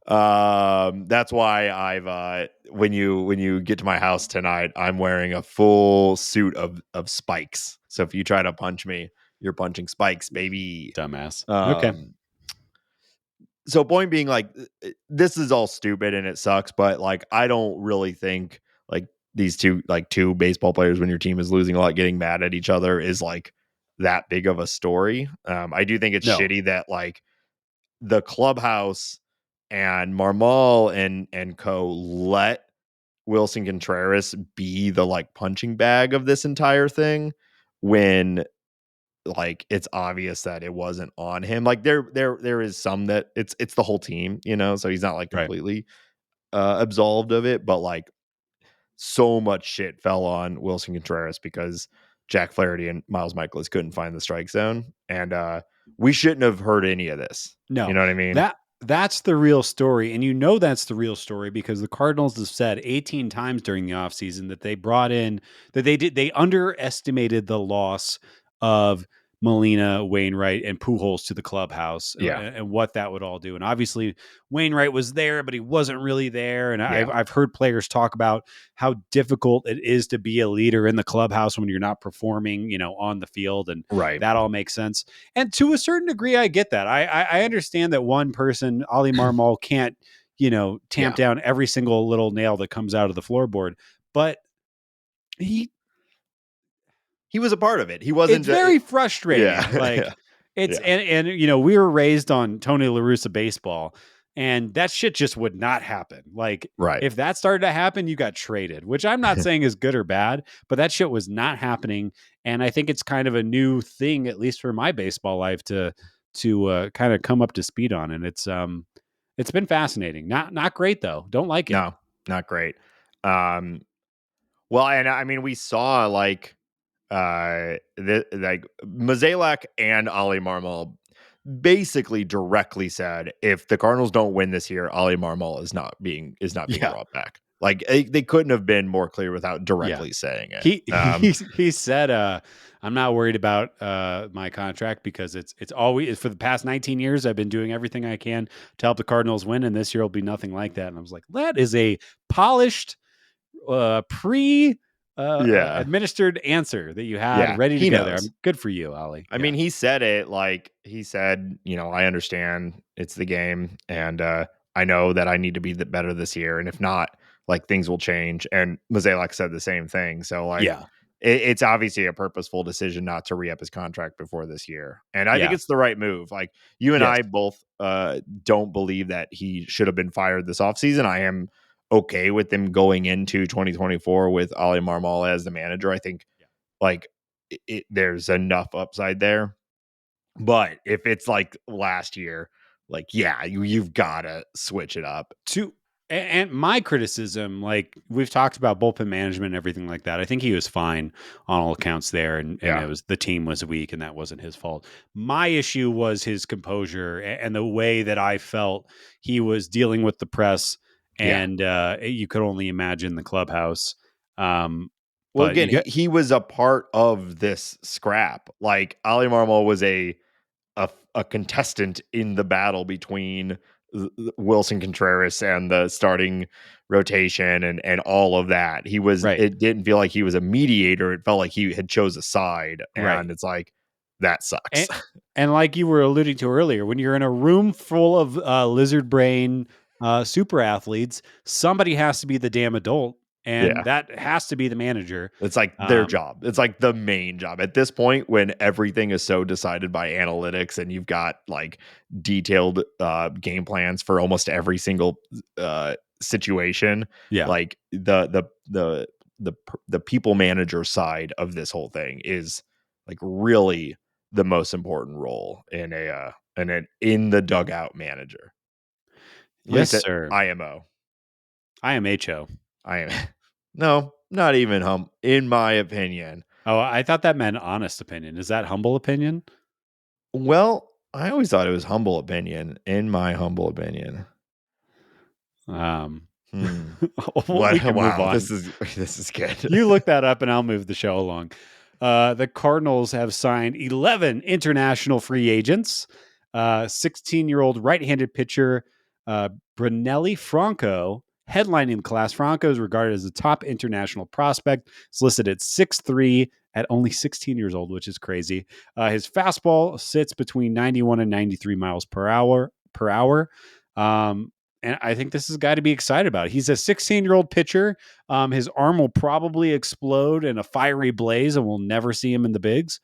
That's why I've when you get to my house tonight, I'm wearing a full suit of spikes. So if you try to punch me, you're punching spikes, baby. Dumbass. Okay. Um so point being, like, this is all stupid and it sucks, but like I don't really think like these two baseball players, when your team is losing a lot, getting mad at each other is like that big of a story. I do think it's No. shitty that like the clubhouse and Marmol and co let Wilson Contreras be the like punching bag of this entire thing, when like it's obvious that it wasn't on him. Like there is some that it's the whole team, so he's not like Right. completely absolved of it, but like so much shit fell on Wilson Contreras because Jack Flaherty and Miles Michaelis couldn't find the strike zone, and we shouldn't have heard any of this. You No, know what I mean? that's the real story. And that's the real story because the Cardinals have said 18 times during the offseason that they brought in, that they underestimated the loss of Molina, Wainwright, and Pujols to the clubhouse, Yeah. and what that would all do. And obviously Wainwright was there, but he wasn't really there. And Yeah. I've heard players talk about how difficult it is to be a leader in the clubhouse when you're not performing, on the field. And Right. that all makes sense. And to a certain degree, I get that. I understand that one person, Ali Marmol, can't, tamp Yeah. down every single little nail that comes out of the floorboard, but he he was a part of it. He wasn't It's just, very frustrating. yeah, Like yeah, it's yeah, and you know, we were raised on Tony La Russa baseball, and that shit just would not happen. Like right. if that started to happen, you got traded, which I'm not saying is good or bad, but that shit was not happening. And I think it's kind of a new thing, at least for my baseball life, to kind of come up to speed on. And it's been fascinating. Not great though. Don't like it. No, not great. Um, well, and I mean, we saw like like Mozeliak and Ali Marmol basically directly said, if the Cardinals don't win this year, Ali Marmol is not being Yeah. brought back. Like they couldn't have been more clear without Yeah. directly saying it. He said, I'm not worried about my contract because it's always for the past 19 years I've been doing everything I can to help the Cardinals win, and this year will be nothing like that. And I was like, that is a polished pre Yeah, administered answer that you had yeah, ready to he go there. knows. I'm good for you, Ollie. I Yeah. mean, he said it like he said, I understand it's the game, and I know that I need to be better this year, and if not, like things will change. And Mozeliak said the same thing. So like, Yeah. it's obviously a purposeful decision not to re-up his contract before this year, and I think Yeah. it's the right move. Like you and Yes. I both don't believe that he should have been fired this offseason. I am okay with them going into 2024 with Ali Marmol as the manager. I think like there's enough upside there. But if it's like last year, like yeah, you've got to switch it up. To and my criticism, like we've talked about bullpen management and everything like that. I think he was fine on all accounts there, and Yeah, it was the team was weak, and that wasn't his fault. My issue was his composure and the way that I felt he was dealing with the press, yeah. and you could only imagine the clubhouse. Well, But again, you get he was a part of this scrap. Like Ali Marmol was a contestant in the battle between Wilson Contreras and the starting rotation and all of that. right, It didn't feel like he was a mediator. It felt like he had chose a side, right. and it's like that sucks. And, and like you were alluding to earlier, when you're in a room full of lizard brain super athletes, somebody has to be the damn adult, and Yeah. that has to be the manager. It's like their Um, job. It's like the main job at this point when everything is so decided by analytics and you've got like detailed game plans for almost every single situation. yeah. Like the people manager side of this whole thing is like really the most important role in in the dugout manager. At Yes, least at sir. IMO. I am HO. I am no, not even in my opinion. Oh, I thought that meant honest opinion. Is that humble opinion? Well, I always thought it was humble opinion, in my humble opinion. Um, Hmm. we What? can move Wow. on. This is good. You look that up and I'll move the show along. The Cardinals have signed 11 international free agents. 16-year-old right-handed pitcher Brunelli Franco headlining the class. Franco is regarded as the top international prospect. He's listed at 6'3" at only 16 years old, which is crazy. His fastball sits between 91 and 93 miles per hour. And I think this is a guy to be excited about. He's a 16-year-old pitcher. His arm will probably explode in a fiery blaze, and we'll never see him in the bigs.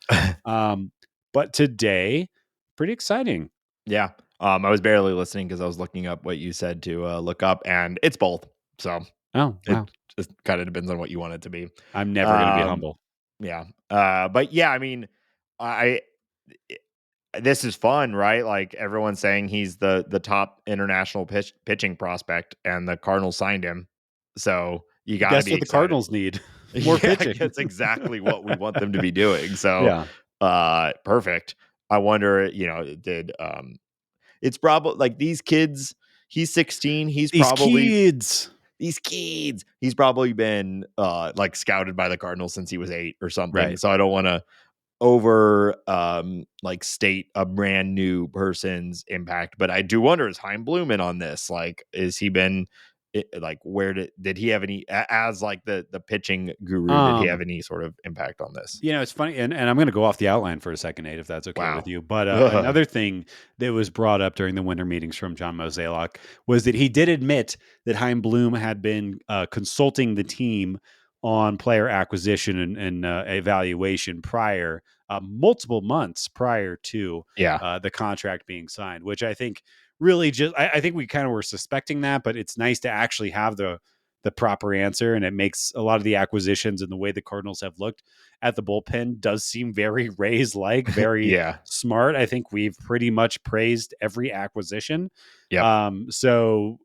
But today, pretty exciting. Yeah. I was barely listening because I was looking up what you said to look up, and it's both. So Oh, it wow. just kind of depends on what you want it to be. I'm never going to be Um, humble. yeah. But yeah, I mean, I this is fun, right? Like everyone's saying he's the top international pitching prospect, and the Cardinals signed him. So you got to Guess be what the excited. Cardinals need? More Yeah, pitching. that's exactly what we want them to be doing. So, Yeah. perfect. I wonder, did it's probably like these kids, he's 16, These kids. these kids, he's probably been like scouted by the Cardinals since he was 8 or something. Right. So I don't want to over like state a brand new person's impact, but I do wonder, is Heim Bloom in on this? Like is he been like where did he have any as like the pitching guru, did he have Um, any sort of impact on this? It's funny, and I'm going to go off the outline for a second, Nate, if that's okay with Wow. you. But Ugh. another thing that was brought up during the winter meetings from John Mozeliak was that he did admit that Heim Bloom had been consulting the team on player acquisition and evaluation prior, multiple months prior to the contract being signed, which I think really I think we kind of were suspecting that, but it's nice to actually have the proper answer. And it makes a lot of the acquisitions and the way the Cardinals have looked at the bullpen does seem very Rays like, very smart. I think we've pretty much praised every acquisition. So,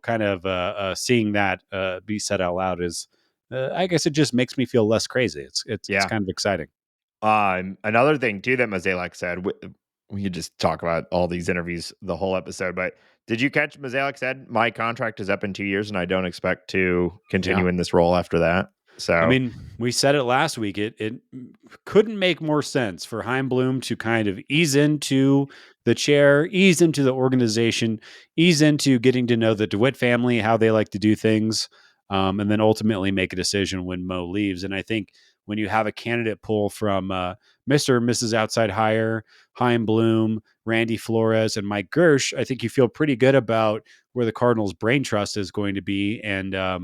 kind of seeing that be said out loud is, I guess it just makes me feel less crazy. It's kind of exciting. Another thing too that Mozeliak said, we could just talk about all these interviews the whole episode, but did you catch Mozeliak said, my contract is up in 2 years and I don't expect to continue in this role after that? So, I mean, we said it last week. It couldn't make more sense for Chaim Bloom to kind of ease into the chair, ease into the organization, ease into getting to know the DeWitt family, how they like to do things, and then ultimately make a decision when Mo leaves. And I think when you have a candidate pool from Mr. and Mrs. Outside Hire, Chaim Bloom, Randy Flores, and Mike Gersh, I think you feel pretty good about where the Cardinals' brain trust is going to be. And I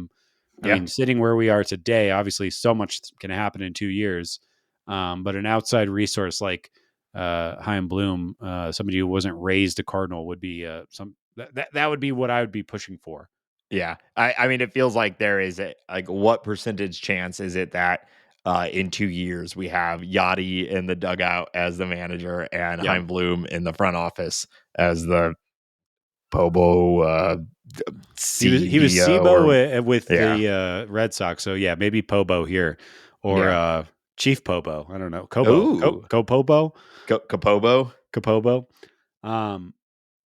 mean, sitting where we are today, obviously so much can happen in 2 years. But an outside resource like Chaim Bloom, somebody who wasn't raised a Cardinal, would be that would be what I would be pushing for. Yeah. I mean, it feels like there is what percentage chance is it that in 2 years we have Yachty in the dugout as the manager and Chaim Bloom in the front office as the Pobo CBO. He was SIBO with the Red Sox. So yeah, maybe Pobo here or Chief Pobo. I don't know. Kobo. Kopobo. Kapobo.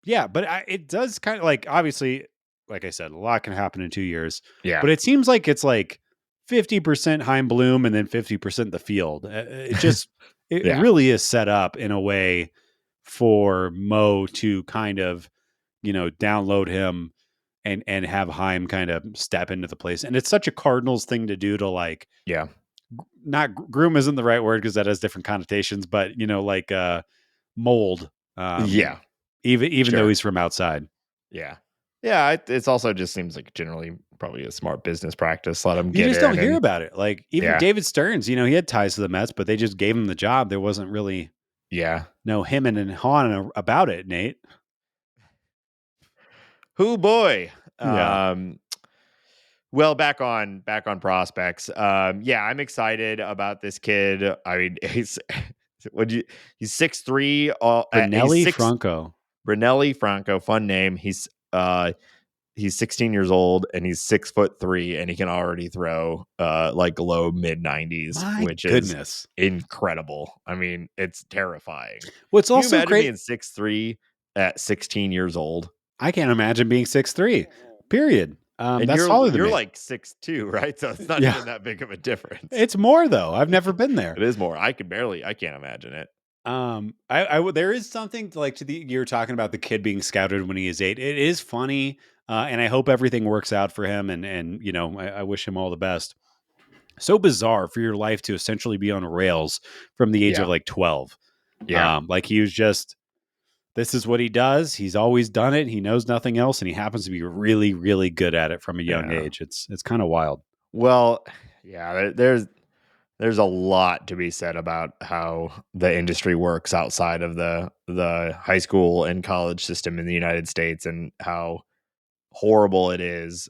Yeah, but it does kind of obviously, like I said, a lot can happen in 2 years. Yeah. But it seems like it's 50% Chaim Bloom and then 50% the field. It just, it really is set up in a way for Mo to kind of, download him and have Chaim kind of step into the place. And it's such a Cardinals thing to do to not groom isn't the right word because that has different connotations, but mold. Even though he's from outside. Yeah. It's also just seems like generally probably a smart business practice. Let him get you just in don't hear about it. Even David Stearns, he had ties to the Mets, but they just gave him the job. There wasn't really him and Han about it, Nate. Who boy. Well, back on prospects. I'm excited about this kid. I mean, he's 6'3". Brunelli Franco, fun name. He's 16 years old and he's 6'3", and he can already throw low mid 90s, which is incredible. I mean, it's terrifying. What's also great being 6'3" at 16 years old. I can't imagine being 6'3". Period. And that's you're like 6'2", right? So it's not even that big of a difference. It's more though. I've never been there. It is more. I can't imagine it. There is something you're talking about the kid being scouted when he is 8. It is funny. And I hope everything works out for him. And I wish him all the best. So bizarre for your life to essentially be on rails from the age of 12. He was just, this is what he does. He's always done it. He knows nothing else. And he happens to be really, really good at it from a young age. It's kind of wild. Well, there's a lot to be said about how the industry works outside of the high school and college system in the United States and how horrible it is,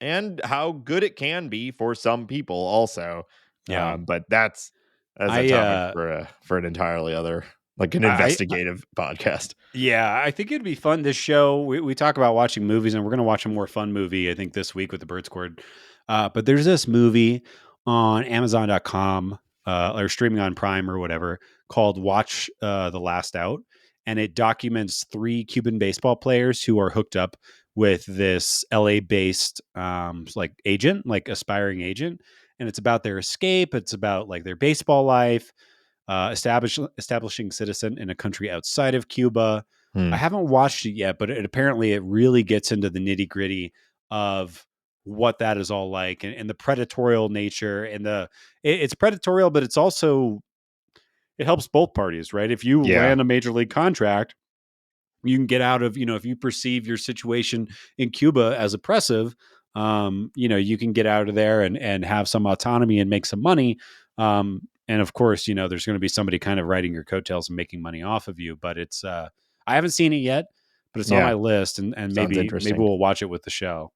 and how good it can be for some people also. But that's a topic for an entirely other, an investigative podcast. Yeah, I think it'd be fun. This show, we talk about watching movies, and we're going to watch a more fun movie, I think, this week with the Bird Squad. But there's this movie on Amazon.com or streaming on Prime or whatever called Watch the Last Out. And it documents 3 Cuban baseball players who are hooked up with this LA-based agent, aspiring agent. And it's about their escape. It's about their baseball life, establishing citizen in a country outside of Cuba. I haven't watched it yet, but apparently it really gets into the nitty-gritty of what that is all like and the predatorial nature and it's predatorial, but it's also, it helps both parties, right? If you land a major league contract, you can get out of, if you perceive your situation in Cuba as oppressive, you can get out of there and have some autonomy and make some money. And of course, there's going to be somebody kind of riding your coattails and making money off of you. But it's I haven't seen it yet, but it's on Yeah. my list, and Sounds maybe interesting. we'll watch it with the show.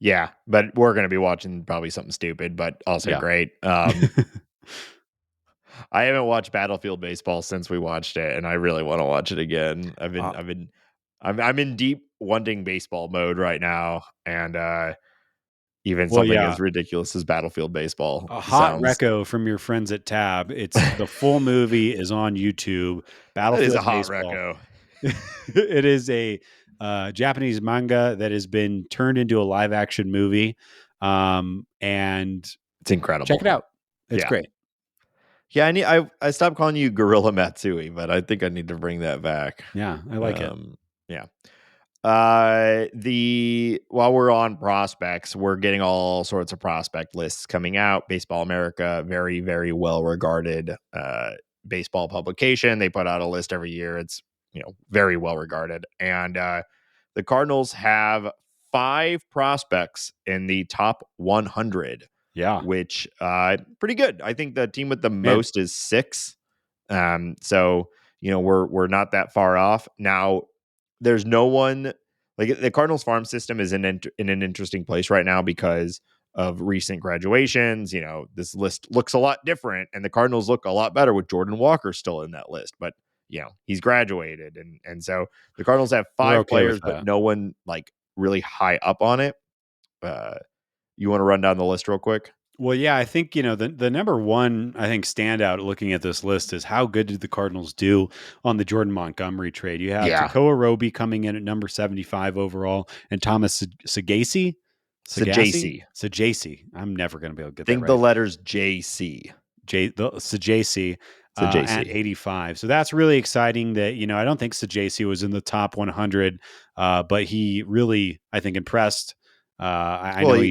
Yeah, but we're gonna be watching probably something stupid, but also Yeah. great. I haven't watched Battlefield Baseball since we watched it, and I really want to watch it again. I'm in deep wanting baseball mode right now, and even Well, something yeah, as ridiculous as Battlefield Baseball a hot sounds. reco from your friends at Tab. It's the full movie is on YouTube. That is a Battlefield hot Baseball. reco. It is a Japanese manga that has been turned into a live action movie. And It's incredible. check it out. It's Yeah. great. Yeah, I stopped calling you Gorilla Matsui, but I think I need to bring that back. Yeah, I like it. Yeah. The while we're on prospects, we're getting all sorts of prospect lists coming out. Baseball America, very, very well regarded baseball publication. They put out a list every year. It's very well regarded. And the Cardinals have 5 prospects in the top 100. Yeah. Which pretty good. I think the team with the Man. most is 6. So we're not that far off. Now there's no one like the Cardinals farm system is in an interesting place right now because of recent graduations. This list looks a lot different, and the Cardinals look a lot better with Jordan Walker still in that list. But he's graduated, and so the Cardinals have We're 5 okay with players, but that. no one like really high up on it. You want to run down the list real quick? Well, yeah, I think, the number one, I think, standout looking at this list is how good did the Cardinals do on the Jordan Montgomery trade? You have Yeah. Tekoa Roby coming in at number 75 overall and Thomas Sagasi. Sajasi. Sajasi. I'm never going to be able to get that Think the right. letters JC. Sajasi at Sajasi. 85. So that's really exciting that, I don't think Sajasi was in the top 100, but he really, I think, impressed. I Well, know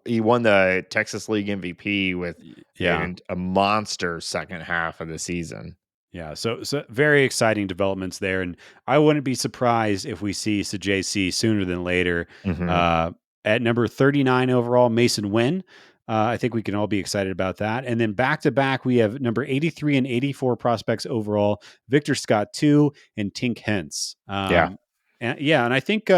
he won the Texas League MVP with yeah. a monster second half of the season. Yeah, so very exciting developments there, and I wouldn't be surprised if we see JC sooner than later. Mm-hmm. At number 39 overall, Masyn Winn. I think we can all be excited about that. And then back to back, we have number 83 and 84 prospects overall, Victor Scott 2 and Tink Hence. Yeah. And I think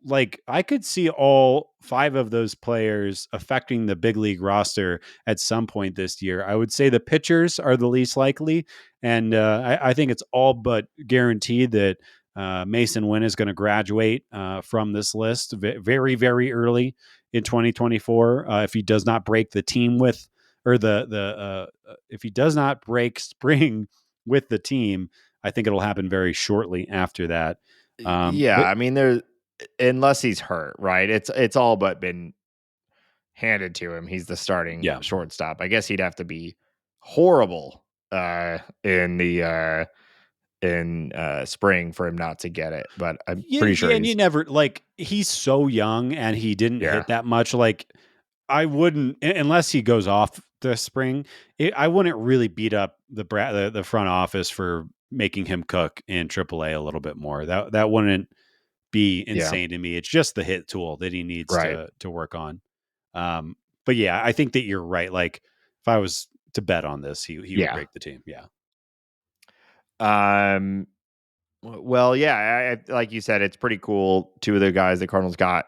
like I could see all 5 of those players affecting the big league roster at some point this year. I would say the pitchers are the least likely, and I think it's all but guaranteed that Masyn Winn is going to graduate from this list very, very early in 2024 if he does not break the team with, or if he does not break spring with the team. I think it'll happen very shortly after that. Yeah, But I mean, unless he's hurt, right? It's all but been handed to him. He's the starting shortstop. I guess he'd have to be horrible in the in spring for him not to get it, but I'm pretty sure and you he's never he's so young and he didn't hit that much. Like I wouldn't unless he goes off the spring. I wouldn't really beat up the front office for making him cook in AAA a little bit more. That wouldn't be insane to me. It's just the hit tool that he needs right. to work on. But yeah, I think that you're right. Like if I was to bet on this, he would break the team. Yeah. Well, yeah, like you said, it's pretty cool. 2 of the guys the Cardinals got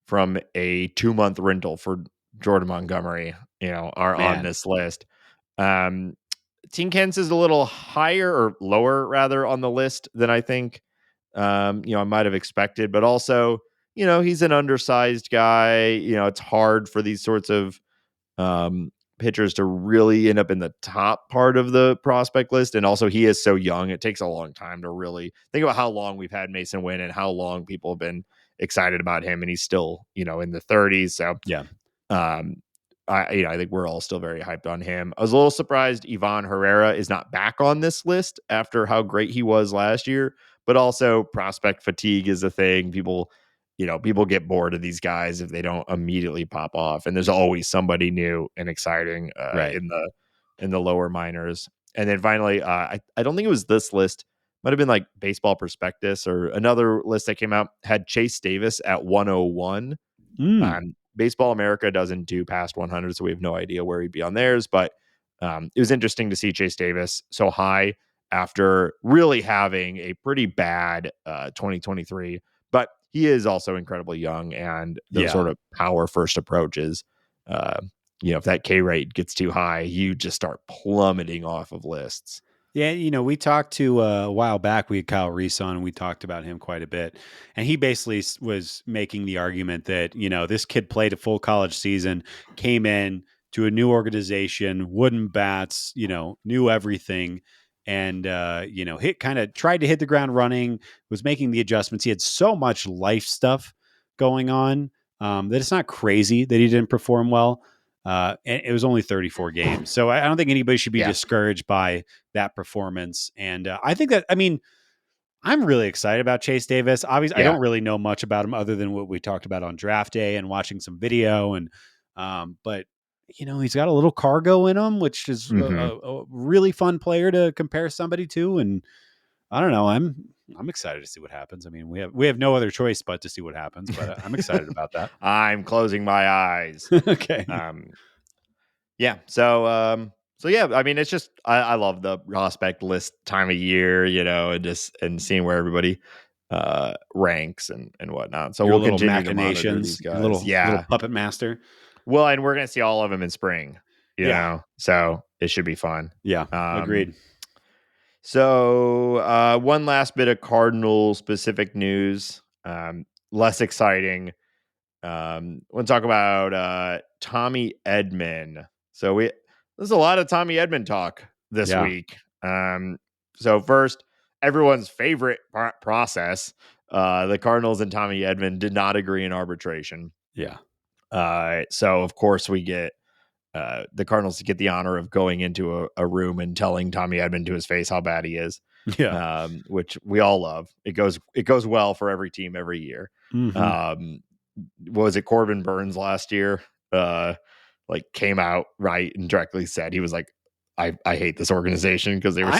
from a 2-month rental for Jordan Montgomery, are on this list. Tink Hence is a little higher or lower rather on the list than I think I might have expected, but also, he's an undersized guy. It's hard for these sorts of pitchers to really end up in the top part of the prospect list. And also he is so young. It takes a long time to really think about how long we've had Masyn Winn and how long people have been excited about him. And he's still, in the 30s. So Yeah. I think we're all still very hyped on him. I was a little surprised Ivan Herrera is not back on this list after how great he was last year, but also prospect fatigue is a thing. People get bored of these guys if they don't immediately pop off. And there's always somebody new and exciting in the lower minors. And then finally, I don't think it was this list. might have been like Baseball Prospectus or another list that came out had Chase Davis at 101. Baseball America doesn't do past 100, so we have no idea where he'd be on theirs. But it was interesting to see Chase Davis so high after really having a pretty bad 2023. But he is also incredibly young, and those sort of power first approaches, if that K rate gets too high, you just start plummeting off of lists. Yeah, we talked to a while back. We had Kyle Reese on, and we talked about him quite a bit. And he basically was making the argument that this kid played a full college season, came in to a new organization, wooden bats, knew everything, and tried to hit the ground running. Was making the adjustments. He had so much life stuff going on that it's not crazy that he didn't perform well. And it was only 34 games. So I don't think anybody should be discouraged by that performance. And I think that, I'm really excited about Chase Davis. Obviously, I don't really know much about him other than what we talked about on draft day and watching some video. And, but he's got a little cargo in him, which is a really fun player to compare somebody to. And I don't know. I'm excited to see what happens. We have no other choice but to see what happens, but I'm excited about that. I'm closing my eyes. Okay. Yeah. So yeah, it's just, I love the prospect list time of year, and seeing where everybody ranks and whatnot. So we'll continue to monitor these guys. Little puppet master. Well, and we're going to see all of them in spring, you know, so it should be fun. Yeah. Agreed. So one last bit of Cardinal specific news, less exciting. We'll talk about Tommy Edman. So there's a lot of Tommy Edman talk this week. So first, everyone's favorite process, the Cardinals and Tommy Edman did not agree in arbitration. Yeah. So of course we get the Cardinals to get the honor of going into a room and telling Tommy Edman to his face how bad he is. Yeah. Which we all love. It goes well for every team every year. Was it Corbin Burns last year? Came out right and directly said he was like, I hate this organization because they were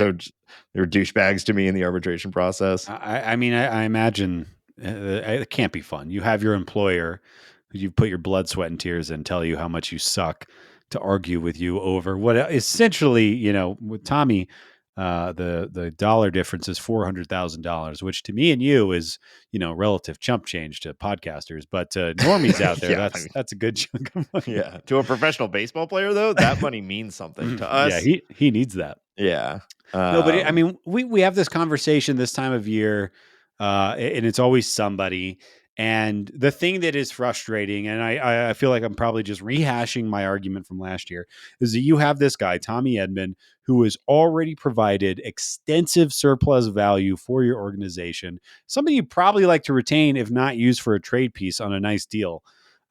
douchebags to me in the arbitration process. I imagine it can't be fun. You have your employer who you put your blood, sweat, and tears in, tell you how much you suck, to argue with you over what essentially, with Tommy, the dollar difference is $400,000, which to me and you is, relative chump change to podcasters, but normies out there, that's a good chunk of money. Yeah. To a professional baseball player though, that money means something to us. Yeah. He needs that. Yeah. No, but we have this conversation this time of year, and it's always somebody. And the thing that is frustrating, and I feel like I'm probably just rehashing my argument from last year, is that you have this guy, Tommy Edman, who has already provided extensive surplus value for your organization, something you probably like to retain, if not use for a trade piece on a nice deal.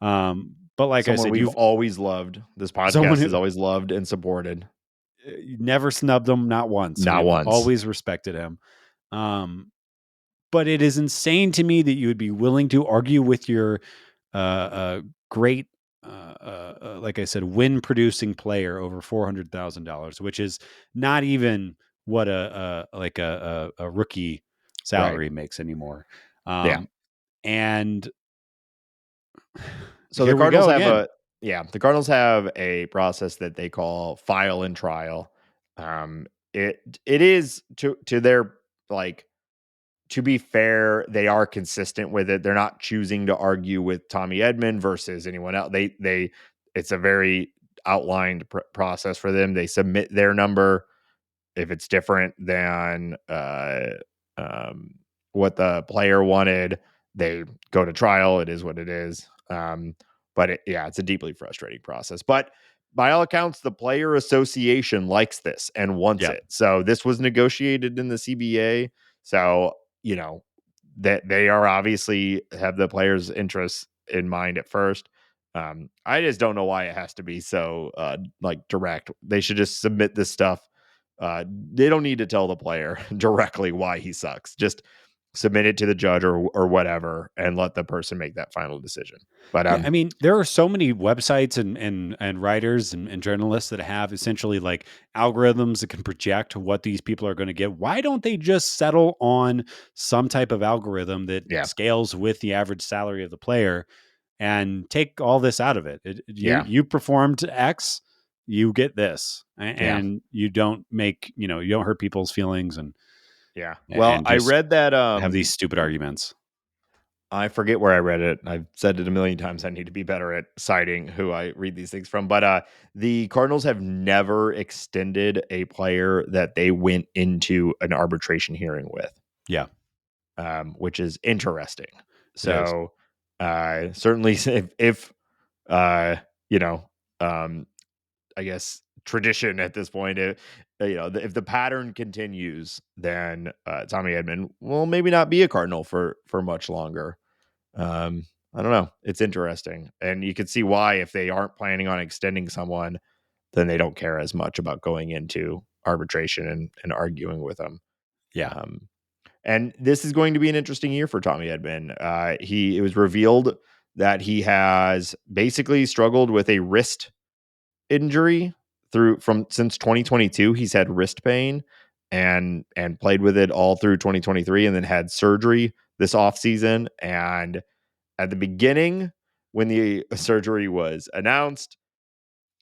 But like I said, we've always loved. This podcast has always loved and supported. Never snubbed him, not once. Not once. Always respected him. But it is insane to me that you would be willing to argue with your great, like I said, Winn producing player over $400,000, which is not even what a rookie salary makes anymore. And so the Cardinals have a process that they call file and trial. It is to their to be fair, they are consistent with it. They're not choosing to argue with Tommy Edman versus anyone else. It's a very outlined process for them. They submit their number. If it's different than what the player wanted, they go to trial. It is what it is. But it's a deeply frustrating process. But by all accounts, the player association likes this and wants it. So this was negotiated in the CBA. So, that they are obviously have the players' interests in mind at first. I just don't know why it has to be so direct. They should just submit this stuff. They don't need to tell the player directly why he sucks. Just submit it to the judge or whatever, and let the person make that final decision. But Yeah, I mean, there are so many websites and writers and journalists that have essentially like algorithms that can project what these people are going to get. Why don't they just settle on some type of algorithm that yeah, scales with the average salary of the player and take all this out of it? yeah, You performed X, you get this, yeah, and you don't make, you don't hurt people's feelings yeah. Well, and I just read that have these stupid arguments. I forget where I read it. I've said it a million times. I need to be better at citing who I read these things from. But the Cardinals have never extended a player that they went into an arbitration hearing with, Yeah, which is interesting. it is. So certainly, if you know, um, I guess tradition at this point, if the pattern continues, then Tommy Edman will maybe not be a Cardinal for much longer. Um, I don't know. It's interesting. And you can see why, if they aren't planning on extending someone, then they don't care as much about going into arbitration and arguing with them. Yeah. Um, and this is going to be an interesting year for Tommy Edman. It was revealed that he has basically struggled with a wrist injury since 2022. He's had wrist pain and played with it all through 2023, and then had surgery this offseason. And at the beginning, when the surgery was announced,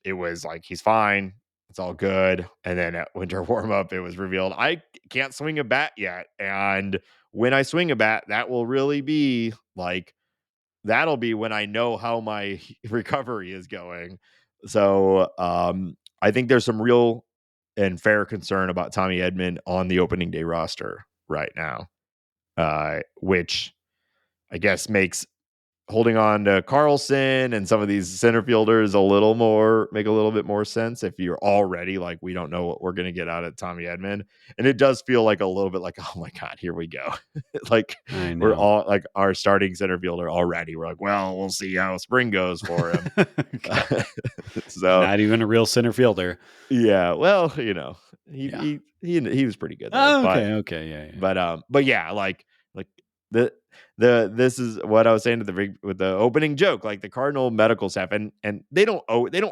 it was like, he's fine. It's all good. And then at winter warm up, it was revealed, I can't swing a bat yet. And when I swing a bat, that will really be like, that'll be when I know how my recovery is going. So I think there's some real and fair concern about Tommy Edman on the opening day roster right now, which I guess makes holding on to Carlson and some of these center fielders make a little bit more sense if you're already like, we don't know what we're going to get out of Tommy Edman. And it does feel like a little bit like, oh my God, here we go. Like, I we're know. all like, our starting center fielder already. We're like, well, we'll see how spring goes for him. So Not even a real center fielder. yeah, well, Yeah. he was pretty good there, Oh, okay. Okay. Yeah. Yeah. but yeah, like the this is what I was saying with the opening joke. Like, the Cardinal medical staff, and they don't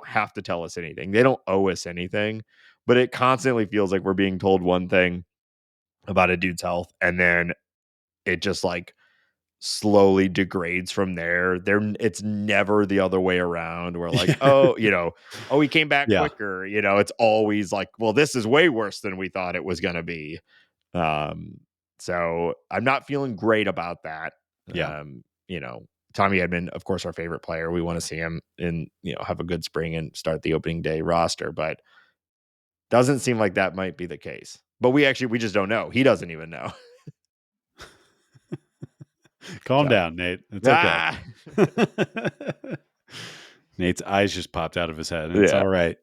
have to tell us anything. They don't owe us anything, but it constantly feels like we're being told one thing about a dude's health, and then it just like slowly degrades from there. It's never the other way around. We're like, Yeah. oh, he came back Yeah. quicker. It's always like, well, this is way worse than we thought it was gonna be. Um, so I'm not feeling great about that. Yeah. Um, you know, Tommy Edman, of course, our favorite player. We want to see him have a good spring and start the opening day roster, but doesn't seem like that might be the case. But we just don't know. He doesn't even know. Calm So down, Nate. It's okay. ah, Nate's eyes just popped out of his head, and it's yeah. all right.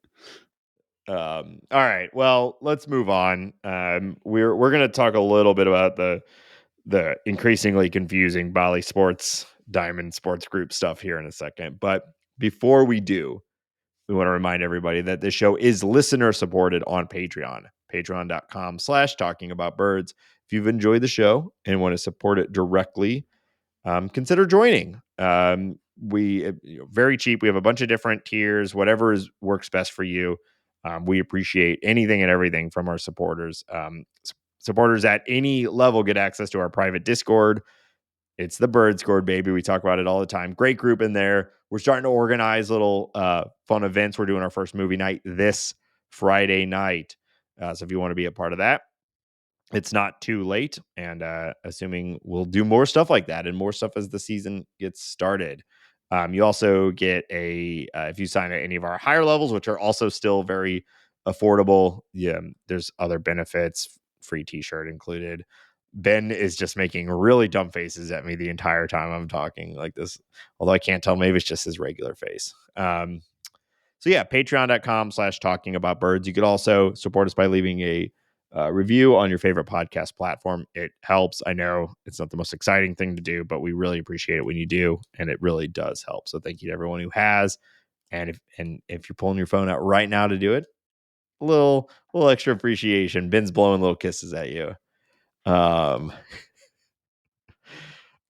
All right. Well, let's move on. We're going to talk a little bit about the increasingly confusing Bally Sports Diamond Sports Group stuff here in a second. But before we do, we want to remind everybody that this show is listener supported on Patreon, patreon.com/talking about birds. If you've enjoyed the show and want to support it directly, consider joining. We very cheap. We have a bunch of different tiers, whatever works best for you. We appreciate anything and everything from our supporters. Supporters at any level get access to our private Discord. It's the Bird Scored, baby. We talk about it all the time. Great group in there. We're starting to organize little fun events. We're doing our first movie night this Friday night. So if you want to be a part of that, it's not too late. And assuming we'll do more stuff like that and more stuff as the season gets started. You also get if you sign at any of our higher levels, which are also still very affordable. Yeah, there's other benefits, free t-shirt included. Ben is just making really dumb faces at me the entire time I'm talking like this. Although I can't tell, maybe it's just his regular face. So yeah, patreon.com/talking about birds. You could also support us by leaving a review on your favorite podcast platform. It helps. I know it's not the most exciting thing to do, but we really appreciate it when you do, and it really does help. So thank you to everyone who has. And if you're pulling your phone out right now to do it, a little extra appreciation. Ben's blowing little kisses at you. Um,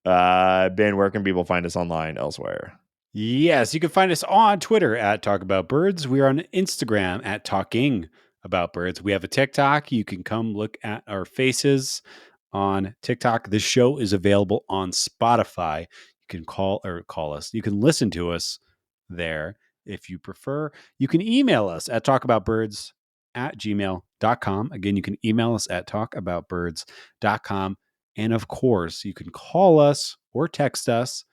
Ben, where can people find us online elsewhere? Yes, you can find us on Twitter at Talk About Birds. We're on Instagram at Talking About Birds. We have a TikTok. You can come look at our faces on TikTok. This show is available on Spotify. You can call us. You can listen to us there if you prefer. You can email us at talkaboutbirds@gmail.com. Again, you can email us at talkaboutbirds.com. And of course, you can call us or text us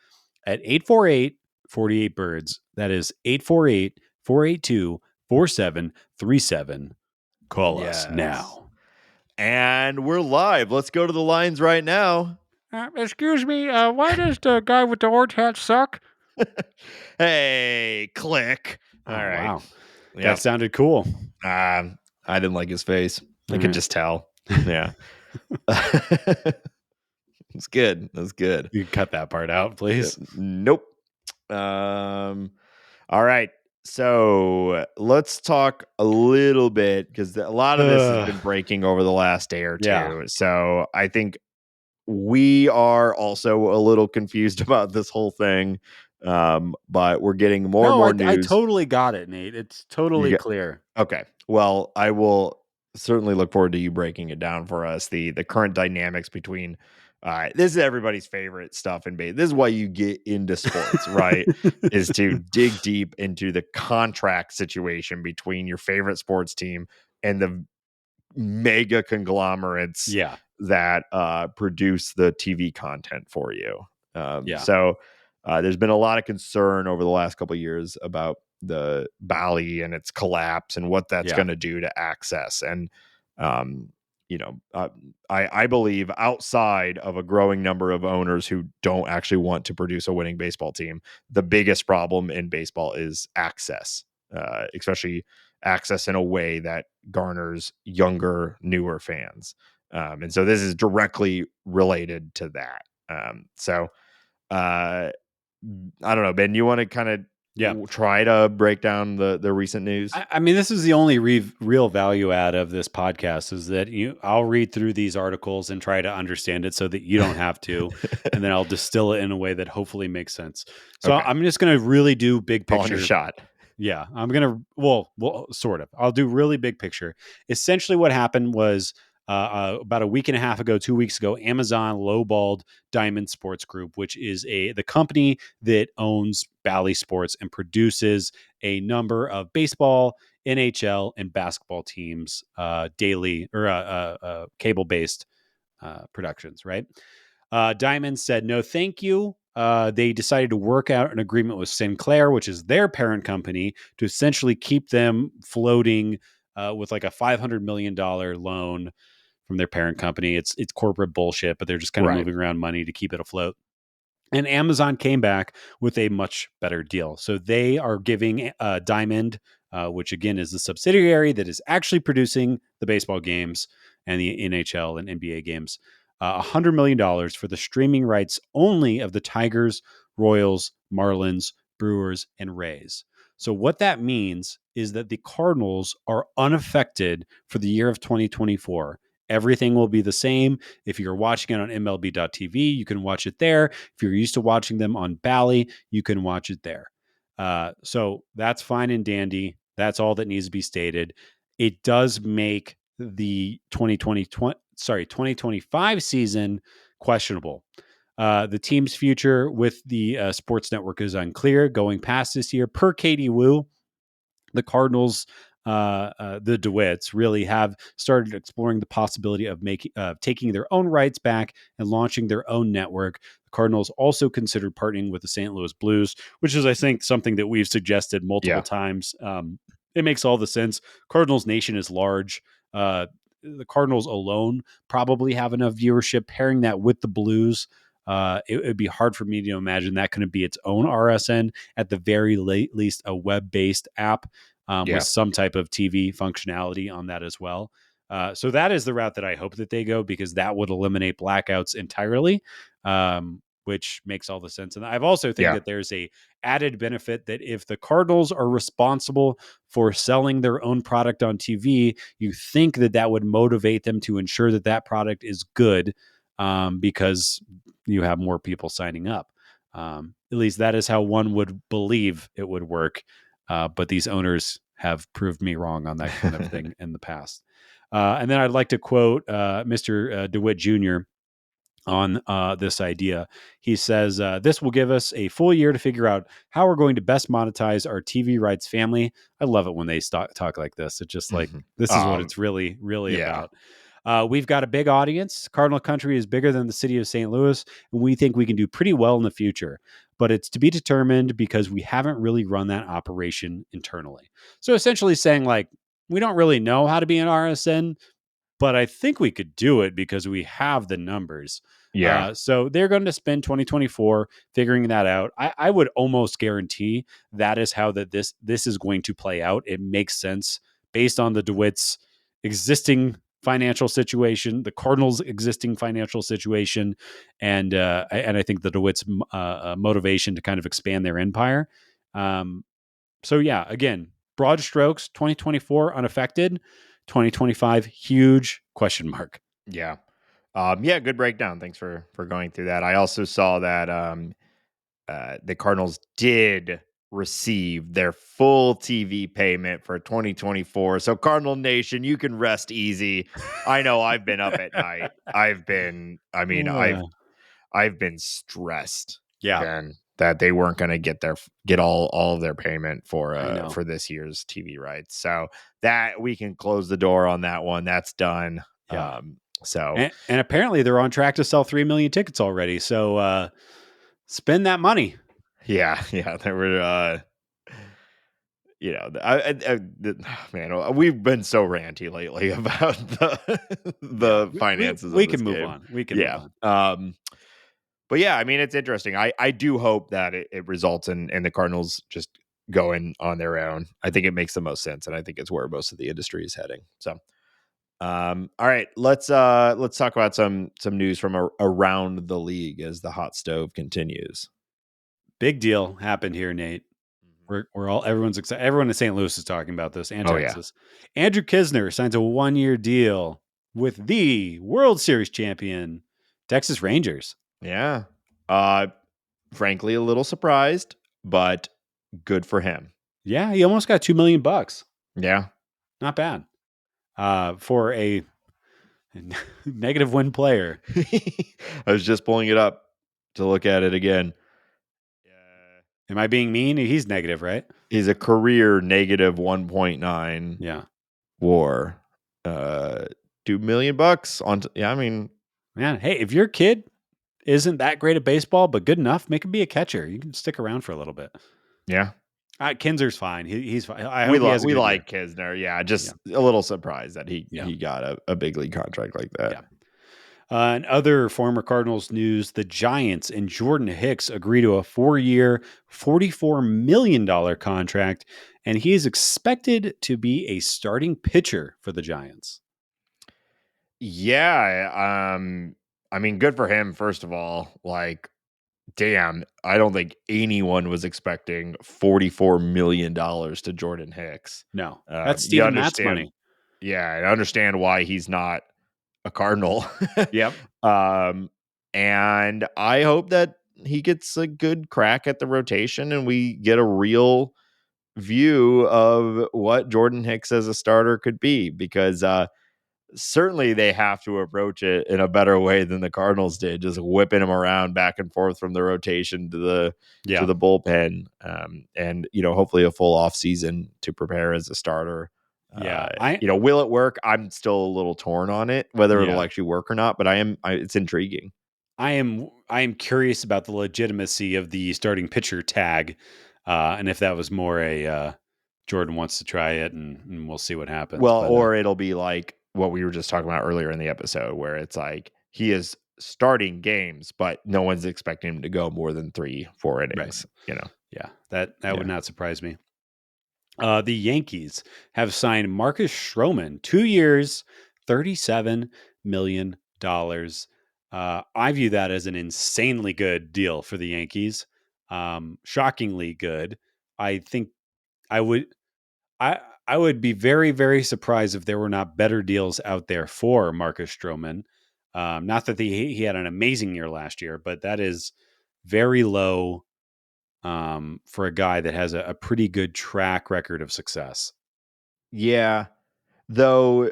at 848 birds. That is 848-482-4737. Call us Yes. now. And we're live. Let's go to the lines right now. Excuse me, why does the guy with the orange hat suck? Hey, click. All right. Wow. Yep. That sounded cool. I didn't like his face. I could just tell. Yeah. It's good. That's good. You can cut that part out, please. Nope. All right. So let's talk a little bit because a lot of this has been breaking over the last day or two. Yeah. So I think we are also a little confused about this whole thing. But we're getting more and more news. I totally got it, Nate. It's totally clear. Okay. Well, I will certainly look forward to you breaking it down for us. The current dynamics between this is everybody's favorite stuff in baseball. This is why you get into sports, right? Is to dig deep into the contract situation between your favorite sports team and the mega conglomerates that produce the TV content for you. So there's been a lot of concern over the last couple of years about the Bally and its collapse and what that's going to do to access. And, I believe outside of a growing number of owners who don't actually want to produce a winning baseball team, the biggest problem in baseball is access, especially access in a way that garners younger, newer fans. And so this is directly related to that. I don't know, Ben, you want to kind of try to break down the recent news? I mean, this is the only real value add of this podcast is that I'll read through these articles and try to understand it so that you don't have to, and then I'll distill it in a way that hopefully makes sense. So I'm just going to really do big picture. On your shot. Yeah, I'm going to, well, sort of. I'll do really big picture. Essentially what happened was about a week and a half ago, 2 weeks ago, Amazon lowballed Diamond Sports Group, which is the company that owns Bally Sports and produces a number of baseball, NHL, and basketball teams daily or cable-based productions, right? Diamond said, no, thank you. They decided to work out an agreement with Sinclair, which is their parent company, to essentially keep them floating with like a $500 million loan from their parent company. It's corporate bullshit, but they're just kind of moving around money to keep it afloat. And Amazon came back with a much better deal. So they are giving Diamond, which again is the subsidiary that is actually producing the baseball games and the NHL and NBA games, $100 million for the streaming rights only of the Tigers, Royals, Marlins, Brewers, and Rays. So what that means is that the Cardinals are unaffected for the year of 2024. Everything will be the same. If you're watching it on MLB.tv, you can watch it there. If you're used to watching them on Bally, you can watch it there. So that's fine and dandy. That's all that needs to be stated. It does make the 2025 season questionable. The team's future with the sports network is unclear going past this year. Per Katie Wu, the Cardinals, the DeWitts really have started exploring the possibility of taking their own rights back and launching their own network. The Cardinals also considered partnering with the St. Louis Blues, which is, I think, something that we've suggested multiple times. It makes all the sense. Cardinals Nation is large. The Cardinals alone probably have enough viewership. Pairing that with the Blues, it would be hard for me to imagine that couldn't be its own RSN, at the very least a web-based app with some type of TV functionality on that as well. So that is the route that I hope that they go, because that would eliminate blackouts entirely, which makes all the sense. And I've also think that there's a added benefit that if the Cardinals are responsible for selling their own product on TV, you think that would motivate them to ensure that that product is good. because you have more people signing up. At least that is how one would believe it would work. But these owners have proved me wrong on that kind of thing in the past. And then I'd like to quote Mr. DeWitt Jr. on this idea. He says, this will give us a full year to figure out how we're going to best monetize our TV rights family. I love it when they talk like this. It's just like, this is what it's really, really about. We've got a big audience. Cardinal Country is bigger than the city of St. Louis, and we think we can do pretty well in the future. But it's to be determined because we haven't really run that operation internally. So essentially saying, like, we don't really know how to be an RSN, but I think we could do it because we have the numbers. Yeah. So they're going to spend 2024 figuring that out. I would almost guarantee that is how this is going to play out. It makes sense based on the DeWitt's existing financial situation, the Cardinals' existing financial situation, and I think the DeWitt's motivation to kind of expand their empire. So yeah, again, broad strokes, 2024 unaffected, 2025 huge question mark. Yeah. Yeah, good breakdown. Thanks for going through that. I also saw that the Cardinals did receive their full TV payment for 2024. So Cardinal Nation, you can rest easy. I know I've been up at night. I've been stressed, Yeah, Ben, that they weren't going to get all of their payment I know. for this year's TV rights. So that we can close the door on that one. That's done. Yeah. So And apparently they're on track to sell 3 million tickets already. So spend that money. yeah, there were man, we've been so ranty lately about the finances We of this can move game. on. We can Yeah. move on. But yeah, I mean, it's interesting. I do hope that it results in the Cardinals just going on their own. I think it makes the most sense, and I think it's where most of the industry is heading. So, all right, let's talk about some news from around the league as the hot stove continues. Big deal happened here, Nate. Everyone's excited. Everyone in St. Louis is talking about this, and Texas. Yeah. Andrew Kisner signs a 1-year deal with the World Series champion Texas Rangers. Yeah. Frankly, a little surprised, but good for him. Yeah, he almost got $2 million. Yeah. Not bad. For a negative win player. I was just pulling it up to look at it again. Am I being mean? He's negative, right? He's a career negative 1.9. Yeah. WAR. $2 million on. I mean, man, hey, if your kid isn't that great at baseball, but good enough, make him be a catcher. You can stick around for a little bit. Yeah. Kinzer's fine. He's fine. We like Kisner. Yeah. Just a little surprised that he got a big league contract like that. Yeah. And other former Cardinals news, the Giants and Jordan Hicks agree to a 4-year, $44 million contract, and he is expected to be a starting pitcher for the Giants. Yeah. I mean, good for him, first of all. Like, damn, I don't think anyone was expecting $44 million to Jordan Hicks. No, that's Steven Matt's money. Yeah, I understand why he's not a Cardinal. Yep. And I hope that he gets a good crack at the rotation and we get a real view of what Jordan Hicks as a starter could be, because certainly they have to approach it in a better way than the Cardinals did, just whipping him around back and forth from the rotation to the bullpen. And, hopefully a full off season to prepare as a starter. Yeah. Will it work? I'm still a little torn on it, whether it'll actually work or not, but it's intriguing. I am curious about the legitimacy of the starting pitcher tag. And if that was more a Jordan wants to try it and we'll see what happens. Well, or it'll be like what we were just talking about earlier in the episode, where it's like he is starting games, but no one's expecting him to go more than 3-4 innings. Right. Yeah, that would not surprise me. The Yankees have signed Marcus Stroman, 2 years, $37 million. I view that as an insanely good deal for the Yankees. Shockingly good. I think I would be very, very surprised if there were not better deals out there for Marcus Stroman. Not that he had an amazing year last year, but that is very low for a guy that has a pretty good track record of success. Yeah. Though,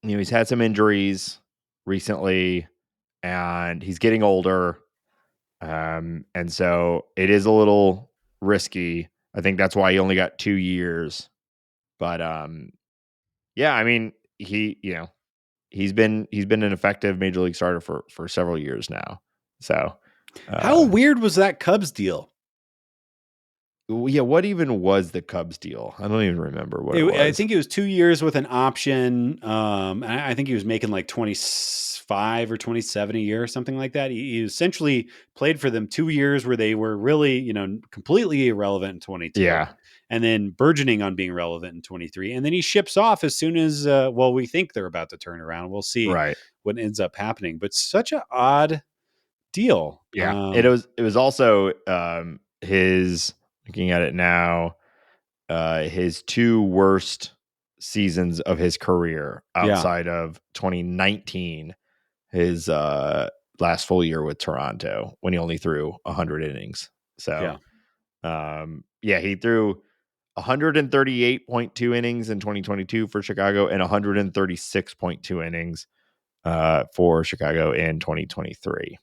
he's had some injuries recently and he's getting older. And so it is a little risky. I think that's why he only got 2 years. But, yeah, I mean, he's been an effective major league starter for several years now. So, how weird was that Cubs deal? Yeah, what even was the Cubs deal? I don't even remember what it was. I think it was 2 years with an option. I think he was making like 25 or 27 a year or something like that. He essentially played for them 2 years where they were really, completely irrelevant in 22. Yeah. And then burgeoning on being relevant in 23. And then he ships off as soon as, we think they're about to turn around. We'll see what ends up happening. But such an odd deal. Yeah. It was also his, looking at it now, his 2 worst seasons of his career outside of 2019, his last full year with Toronto, when he only threw 100 innings. So, he threw 138.2 innings in 2022 for Chicago and 136.2 innings for Chicago in 2023.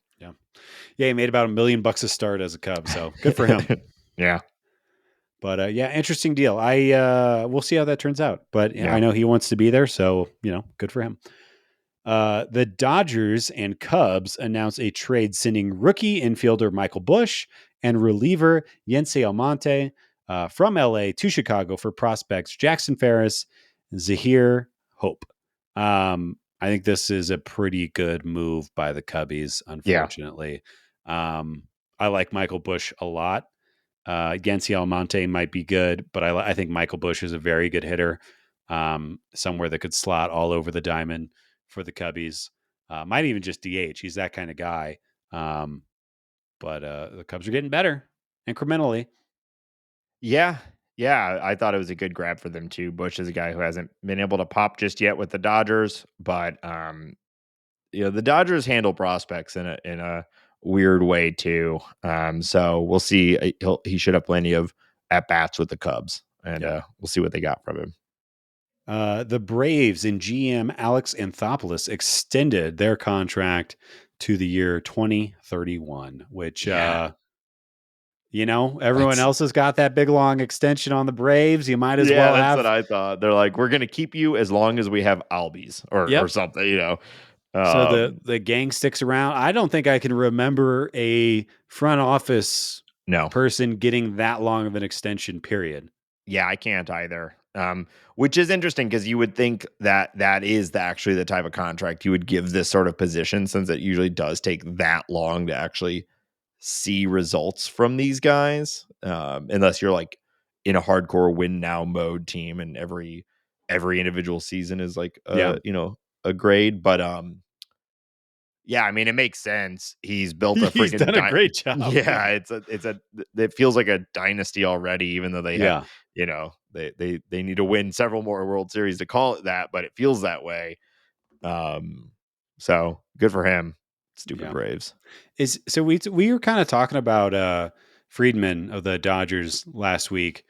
Yeah, he made about $1 million a start as a Cub, so good for him. Yeah. But interesting deal. We'll see how that turns out. But I know he wants to be there, so good for him. The Dodgers and Cubs announced a trade sending rookie infielder Michael Busch and reliever Yency Almonte from LA to Chicago for prospects Jackson Ferris, Zahir Hope. I think this is a pretty good move by the Cubbies, unfortunately. I like Michael Busch a lot. Yency Almonte might be good, but I think Michael Busch is a very good hitter, somewhere that could slot all over the diamond for the Cubbies. Might even just DH. He's that kind of guy. But the Cubs are getting better incrementally. Yeah. Yeah. I thought it was a good grab for them too. Busch is a guy who hasn't been able to pop just yet with the Dodgers, but the Dodgers handle prospects in a weird way too. So we'll see. He should have plenty of at bats with the Cubs, and we'll see what they got from him. The Braves and GM Alex Anthopoulos extended their contract to the year 2031, which, everyone else has got that big, long extension on the Braves. You might as well have. That's what I thought. They're like, we're going to keep you as long as we have Albies or something, So the gang sticks around. I don't think I can remember a front office person getting that long of an extension, period. Yeah, I can't either. Which is interesting because you would think that is actually the type of contract you would give this sort of position, since it usually does take that long to actually see results from these guys. Unless you're like in a hardcore win now mode team and every individual season is like a grade. But I mean, it makes sense. He's built a freaking. He's done a great job. Yeah, it feels like a dynasty already, even though they have, they need to win several more World Series to call it that, but it feels that way. So good for him. Stupid Braves. So we were kind of talking about Friedman of the Dodgers last week.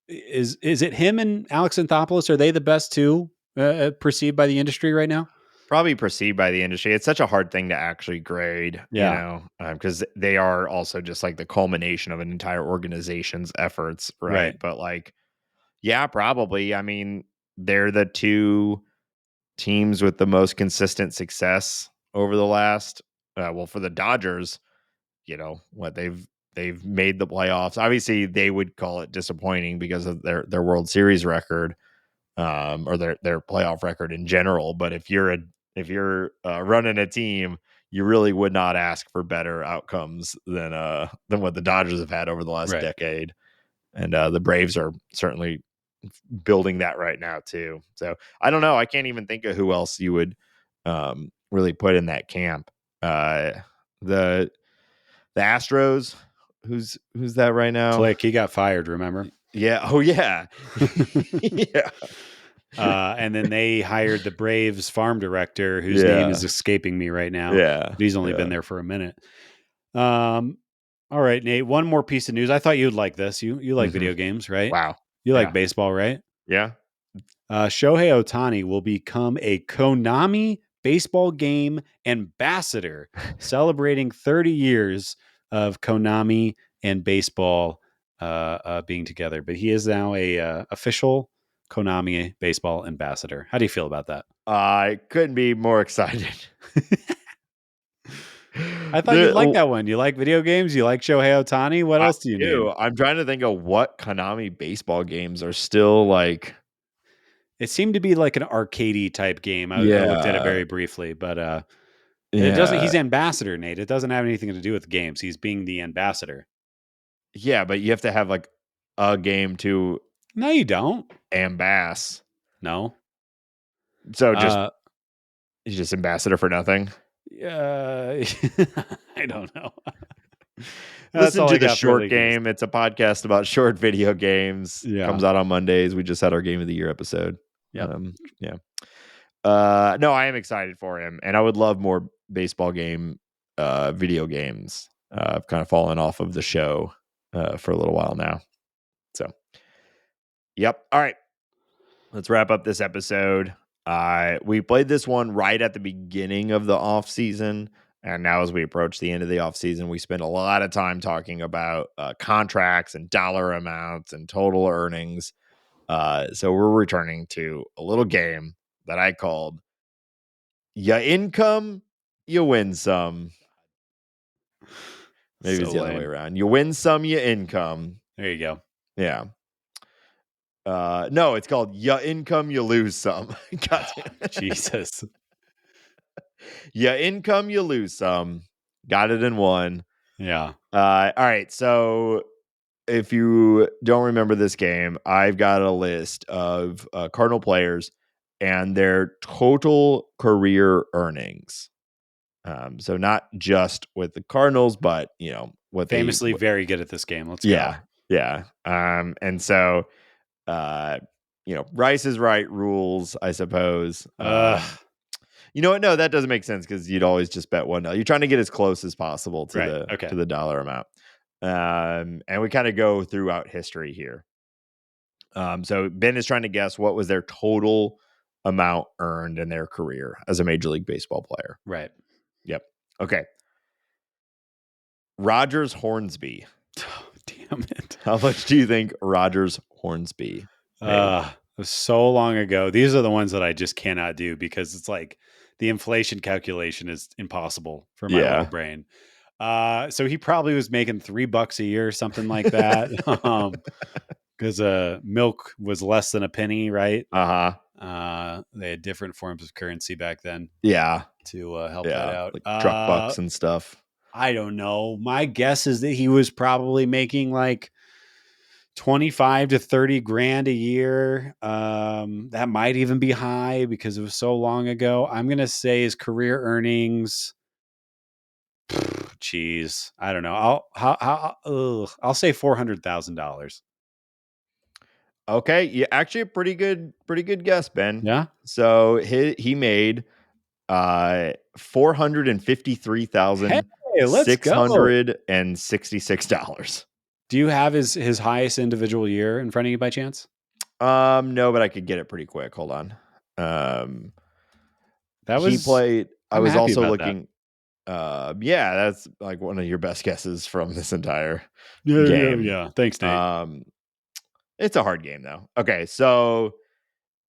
Is it him and Alex Anthopoulos? Are they the best two perceived by the industry right now? Probably perceived by the industry. It's such a hard thing to actually grade, because they are also just like the culmination of an entire organization's efforts, right? But like, probably. I mean, they're the two teams with the most consistent success over the last. For the Dodgers, what they've made the playoffs. Obviously, they would call it disappointing because of their World Series record, or their playoff record in general. But if you're running a team, you really would not ask for better outcomes than what the Dodgers have had over the last decade. And the Braves are certainly building that right now too. So I don't know. I can't even think of who else you would really put in that camp. The Astros, who's that right now? Click, he got fired, remember? Yeah. Oh yeah. Yeah. And then they hired the Braves farm director, whose name is escaping me right now. Yeah. But he's only been there for a minute. All right, Nate, one more piece of news. I thought you'd like this. You like video games, right? Wow. You like baseball, right? Yeah. Shohei Ohtani will become a Konami baseball game ambassador, celebrating 30 years of Konami and baseball being together. But he is now a official Konami baseball ambassador. How do you feel about that? I couldn't be more excited. I thought you'd like that one. You like video games? You like Shohei Ohtani? What else do you name? I'm trying to think of what Konami baseball games are still like. It seemed to be like an arcadey type game. I looked at it very briefly, but it doesn't. He's ambassador, Nate. It doesn't have anything to do with games. He's being the ambassador. Yeah, but you have to have like a game to. No, you don't. Ambass. No. So he's just ambassador for nothing. I don't know. Listen to the Short Game. It's a podcast about short video games. Yeah. Comes out on Mondays. We just had our Game of the Year episode. Yeah. No, I am excited for him, and I would love more baseball game video games. I've kind of fallen off of the show for a little while now. So, yep. All right. Let's wrap up this episode. We played this one right at the beginning of the off season. And now as we approach the end of the off season, we spend a lot of time talking about contracts and dollar amounts and total earnings. So we're returning to a little game that I called "Ya Income, You Win Some." Maybe it's the other way around. You win some, you income. There you go. Yeah. No, it's called "Ya Income, You Lose Some." Jesus. "Ya Income, You Lose Some." Got it in one. Yeah. All right. So if you don't remember this game, I've got a list of Cardinal players and their total career earnings. So not just with the Cardinals, but what famously very good at this game. Let's go. Yeah. And so Rice is Right rules, I suppose. You know what? No, that doesn't make sense because you'd always just bet $1. You're trying to get as close as possible to the dollar amount. And we kind of go throughout history here. So Ben is trying to guess what was their total amount earned in their career as a Major League Baseball player. Right. Yep. Okay. Rogers Hornsby. Oh, damn it. How much do you think Rogers Hornsby made? So long ago. These are the ones that I just cannot do because it's like the inflation calculation is impossible for my little brain. So he probably was making $3 a year or something like that. Because milk was less than a penny, right? They had different forms of currency back then. Yeah. To help that out. Like truck bucks and stuff. I don't know. My guess is that he was probably making like 25 to 30 grand a year. That might even be high because it was so long ago. I'm going to say his career earnings. Geez, I don't know. I'll say $400,000. Okay, yeah, actually a pretty good guess, Ben. Yeah. So he made $453,666. Do you have his highest individual year in front of you by chance? No, but I could get it pretty quick. Hold on. He played. I was also looking. Yeah, that's like one of your best guesses from this entire game. Yeah. Thanks, Nate. It's a hard game though. Okay, so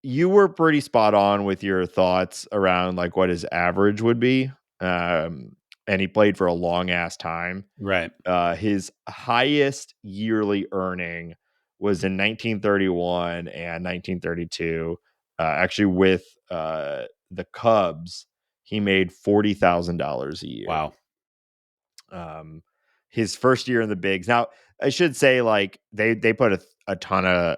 you were pretty spot on with your thoughts around like what his average would be. And he played for a long ass time. Right. His highest yearly earning was in 1931 and 1932. Actually, with the Cubs, he made $40,000 a year. Wow. His first year in the bigs. Now, I should say, like they put a ton of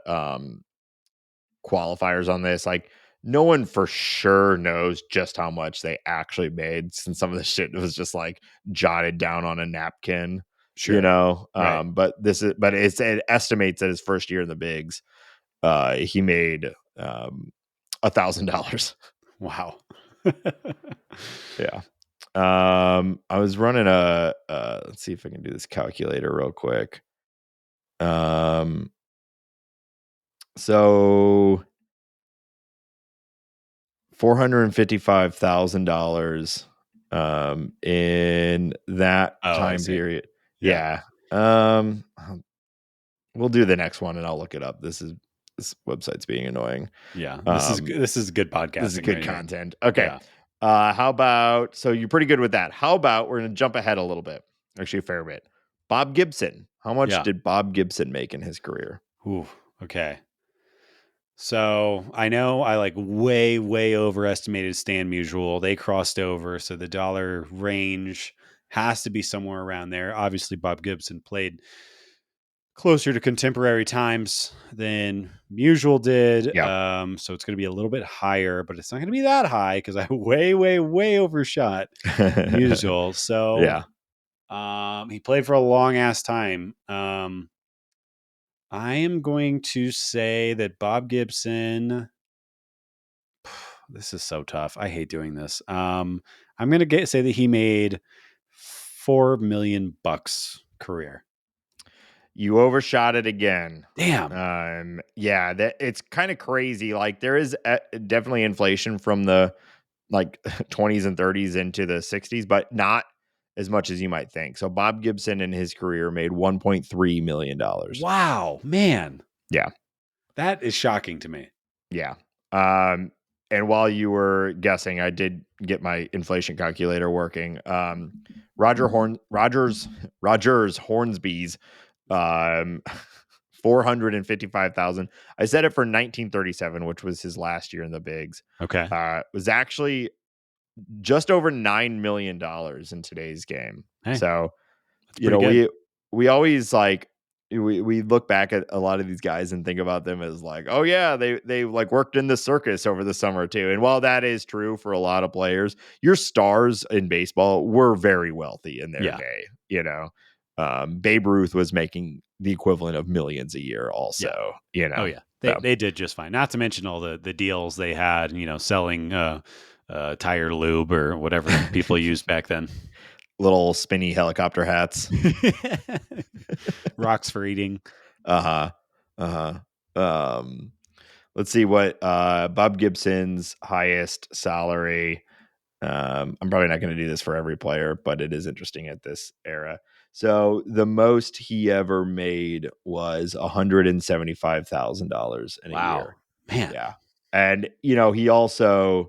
qualifiers on this. Like, no one for sure knows just how much they actually made, since some of the shit was just like jotted down on a napkin. Sure. Right. But it estimates that his first year in the bigs, he made $1,000. Wow. Yeah. I was running let's see if I can do this calculator real quick. So $455,000 in that time period. Yeah. We'll do the next one and I'll look it up. This website's being annoying. Yeah. This is good podcasting. This is good right content. Here. Okay. Yeah. How about, so you're pretty good with that. How about we're going to jump ahead a little bit, actually a fair bit. Bob Gibson. How much did Bob Gibson make in his career? Ooh, okay. So I know I way overestimated Stan Musial. They crossed over. So the dollar range has to be somewhere around there. Obviously, Bob Gibson played closer to contemporary times than Musial did. Yeah. So it's going to be a little bit higher, but it's not going to be that high because I way overshot Musial. So Yeah. he played for a long ass time. I am going to say that Bob Gibson. This is so tough. I hate doing this. I'm going to say that he made $4 million career. You overshot it again. Damn. Yeah, that it's kind of crazy. Like there is definitely inflation from the 20s and 30s into the 60s, but not as much as you might think. So Bob Gibson in his career made $1.3 million. Wow, man. Yeah. That is shocking to me. Yeah. And while you were guessing, I did get my inflation calculator working. Rogers Hornsby's 455,000. I said it for 1937, which was his last year in the bigs. Okay. Was actually just over $9 million in today's game. Hey, so, good. we always we look back at a lot of these guys and think about them as oh yeah, they worked in the circus over the summer too. And while that is true for a lot of players, your stars in baseball were very wealthy in their day. Babe Ruth was making the equivalent of millions a year also. Oh yeah. They did just fine. Not to mention all the deals they had, selling tire lube or whatever people used back then. Little spinny helicopter hats. Rocks for eating. Let's see what Bob Gibson's highest salary. I'm probably not going to do this for every player, but it is interesting at this era. So the most he ever made was $175,000 in a year. Man. Yeah. And, he also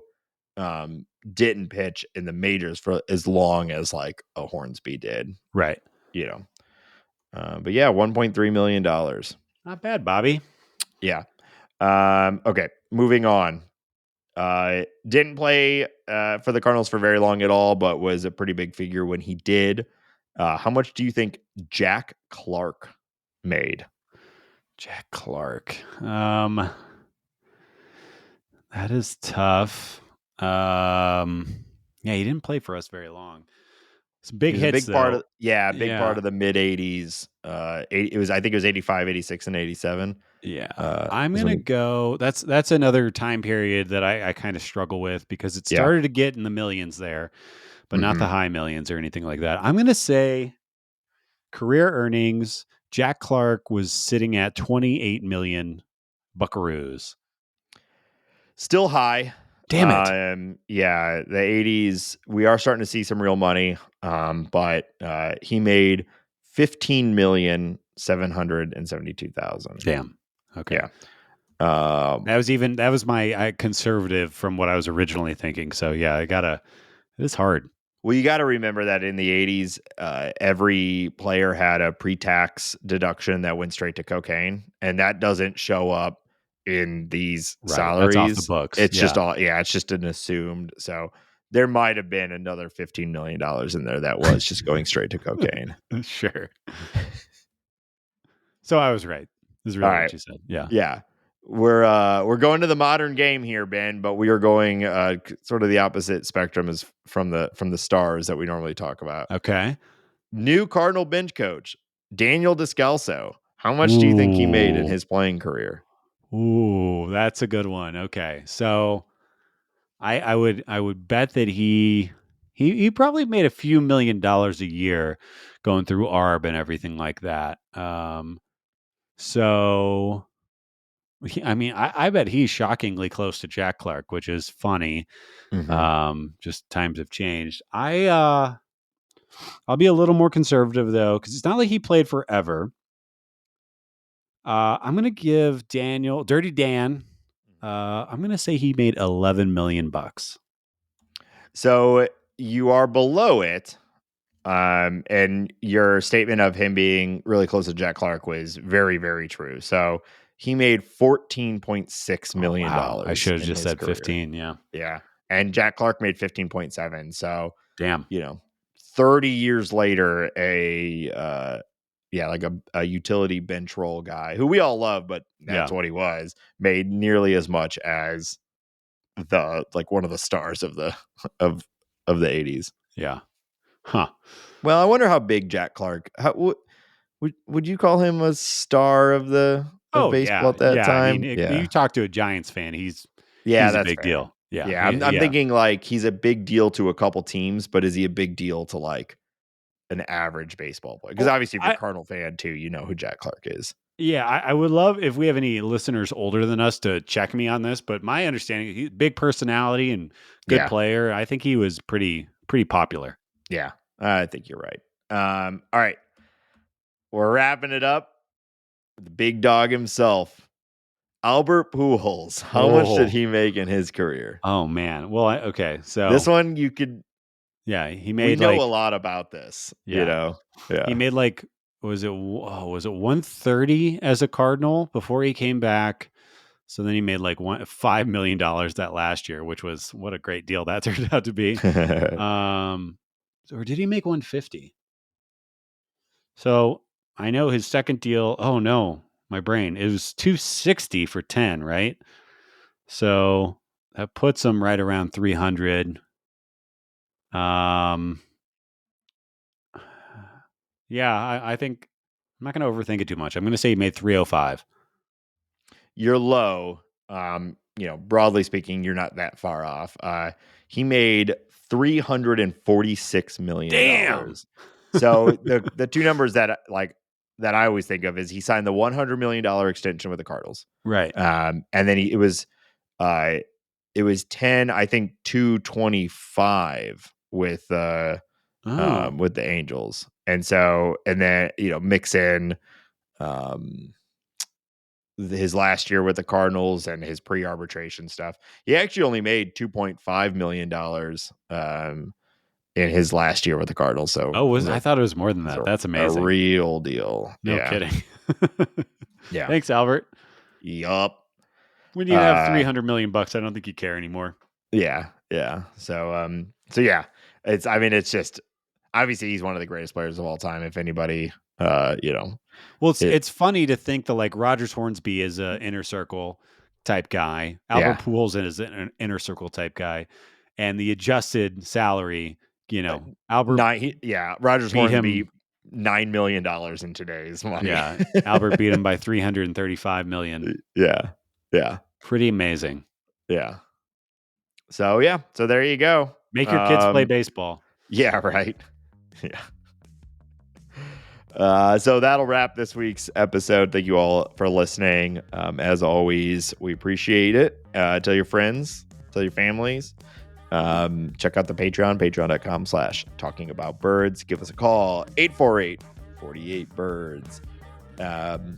didn't pitch in the majors for as long as a Hornsby did. Right. But yeah, $1.3 million. Not bad, Bobby. Yeah. Okay. Moving on. Didn't play for the Cardinals for very long at all, but was a pretty big figure when he did. How much do you think Jack Clark made? Jack Clark. That is tough. Yeah, he didn't play for us very long. Some big hits, part of part of the mid 80s. I think it was 85, 86, and 87. Yeah. I'm going to go. That's another time period that I kind of struggle with because it started to get in the millions there, but not the high millions or anything like that. I'm going to say career earnings. Jack Clark was sitting at 28 million buckaroos. Still high. Damn it. Yeah, the 80s, we are starting to see some real money. But he made 15,772,000. Damn. Okay. Yeah. That was my conservative from what I was originally thinking. So yeah, it is hard. Well, you got to remember that in the 80s, every player had a pre-tax deduction that went straight to cocaine, and that doesn't show up in these salaries. That's off the books. It's just it's just an assumed. So there might have been another $15 million in there that was just going straight to cocaine. Sure. So I was right. This is really what you said. Yeah. Yeah. We're going to the modern game here, Ben, but we are going sort of the opposite spectrum as from the stars that we normally talk about. Okay. New Cardinal bench coach, Daniel Descalso. How much do you think he made in his playing career? Ooh, that's a good one. Okay. So I would bet that he probably made a few $1,000,000 a year going through ARB and everything like that. So I mean, I bet he's shockingly close to Jack Clark, which is funny. Mm-hmm. Just times have changed. I'll be a little more conservative though, because it's not like he played forever. I'm gonna give Dirty Dan. I'm gonna say he made 11 million bucks. So you are below it. And your statement of him being really close to Jack Clark was very, very true. So he made $14.6 Oh million wow! I should have in just his said career. 15. Yeah. Yeah. And Jack Clark made 15.7. So, Damn. 30 years later, like a utility bench roll guy who we all love, but that's what he was, made nearly as much as one of the stars of the of the 80s. Yeah. Huh. Well, I wonder how big Jack Clark. Would you call him a star of Oh baseball yeah. at that Yeah. I mean, time? Yeah, you talk to a Giants fan, he's yeah, a that's big fair. deal. Yeah. Yeah, I'm thinking like he's a big deal to a couple teams, but is he a big deal to like an average baseball player? Because Oh, obviously, if you're a Cardinal fan too, you know who Jack Clark is. Yeah, I would love if we have any listeners older than us to check me on this. But my understanding, he's big personality and good Yeah, player. I think he was pretty popular. yeah, I think you're right. All right, we're wrapping it up. The big dog himself, Albert Pujols. How much did Oh, he make in his career? oh man. Well, okay, This so one you could. yeah, he We made know a like lot about this. yeah, he Yeah. made like was it 130 as a Cardinal before he came back. So then he made like $5 million that last year, which was what a great deal that turned out to be. Or did he make 150? So I know his second deal. Oh no, my brain. It was 260 for 10, right? So that puts him right around 300. Yeah, I think I'm not going to overthink it too much. I'm going to say he made 305. You're low. Broadly speaking, you're not that far off. He made $346 million. Damn. So the two numbers that I always think of is he signed the $100 million extension with the Cardinals. Right. And then it was 10, I think 225 with the Angels. And so, and then, mix in his last year with the Cardinals and his pre-arbitration stuff. He actually only made $2.5 million in his last year with the Cardinals. So I thought it was more than that. That's amazing. A real deal. No kidding. Yeah. Thanks, Albert. Yup. When you have 300 million bucks, I don't think you care anymore. Yeah. Yeah. So yeah, it's just obviously he's one of the greatest players of all time. If anybody, well, it's funny to think that like Rogers Hornsby is an inner circle type guy. Albert Pujols is an inner circle type guy, and the adjusted salary, Albert. Rogers Hornsby, $9 million in today's money. Yeah, Albert beat him by 335 million. Yeah, yeah, pretty amazing. Yeah. So there you go. Make your kids play baseball. Yeah, right. Yeah. So that'll wrap this week's episode. Thank you all for listening. As always, we appreciate it. Tell your friends, tell your families. Check out the patreon.com/talkingaboutbirds. Give us a call, 848-48-BIRDS.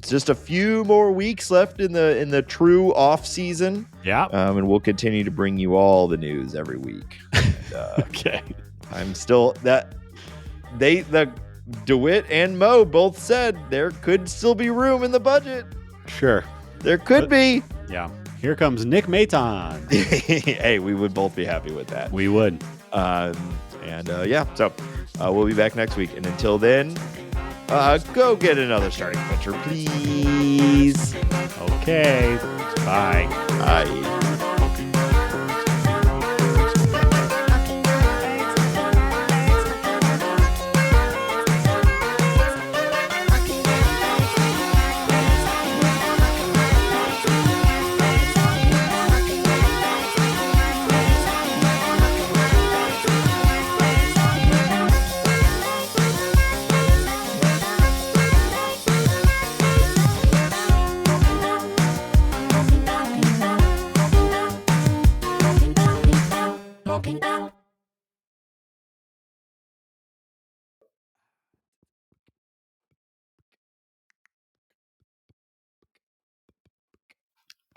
Just a few more weeks left in the true off season. Yeah. And we'll continue to bring you all the news every week. And, okay. I'm still the DeWitt and Mo both said there could still be room in the budget. Sure. There could be. Yeah. Here comes Nick Maton. Hey, we would both be happy with that. We would. So we'll be back next week. And until then, go get another starting pitcher, please. Okay. Bye. Bye.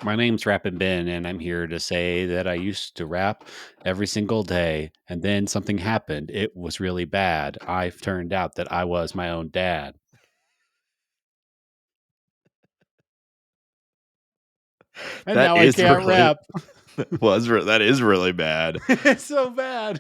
My name's Rappin' Ben, and I'm here to say that I used to rap every single day, and then something happened. It was really bad. I turned out that I was my own dad. And now I can't rap. That is really bad. It's so bad.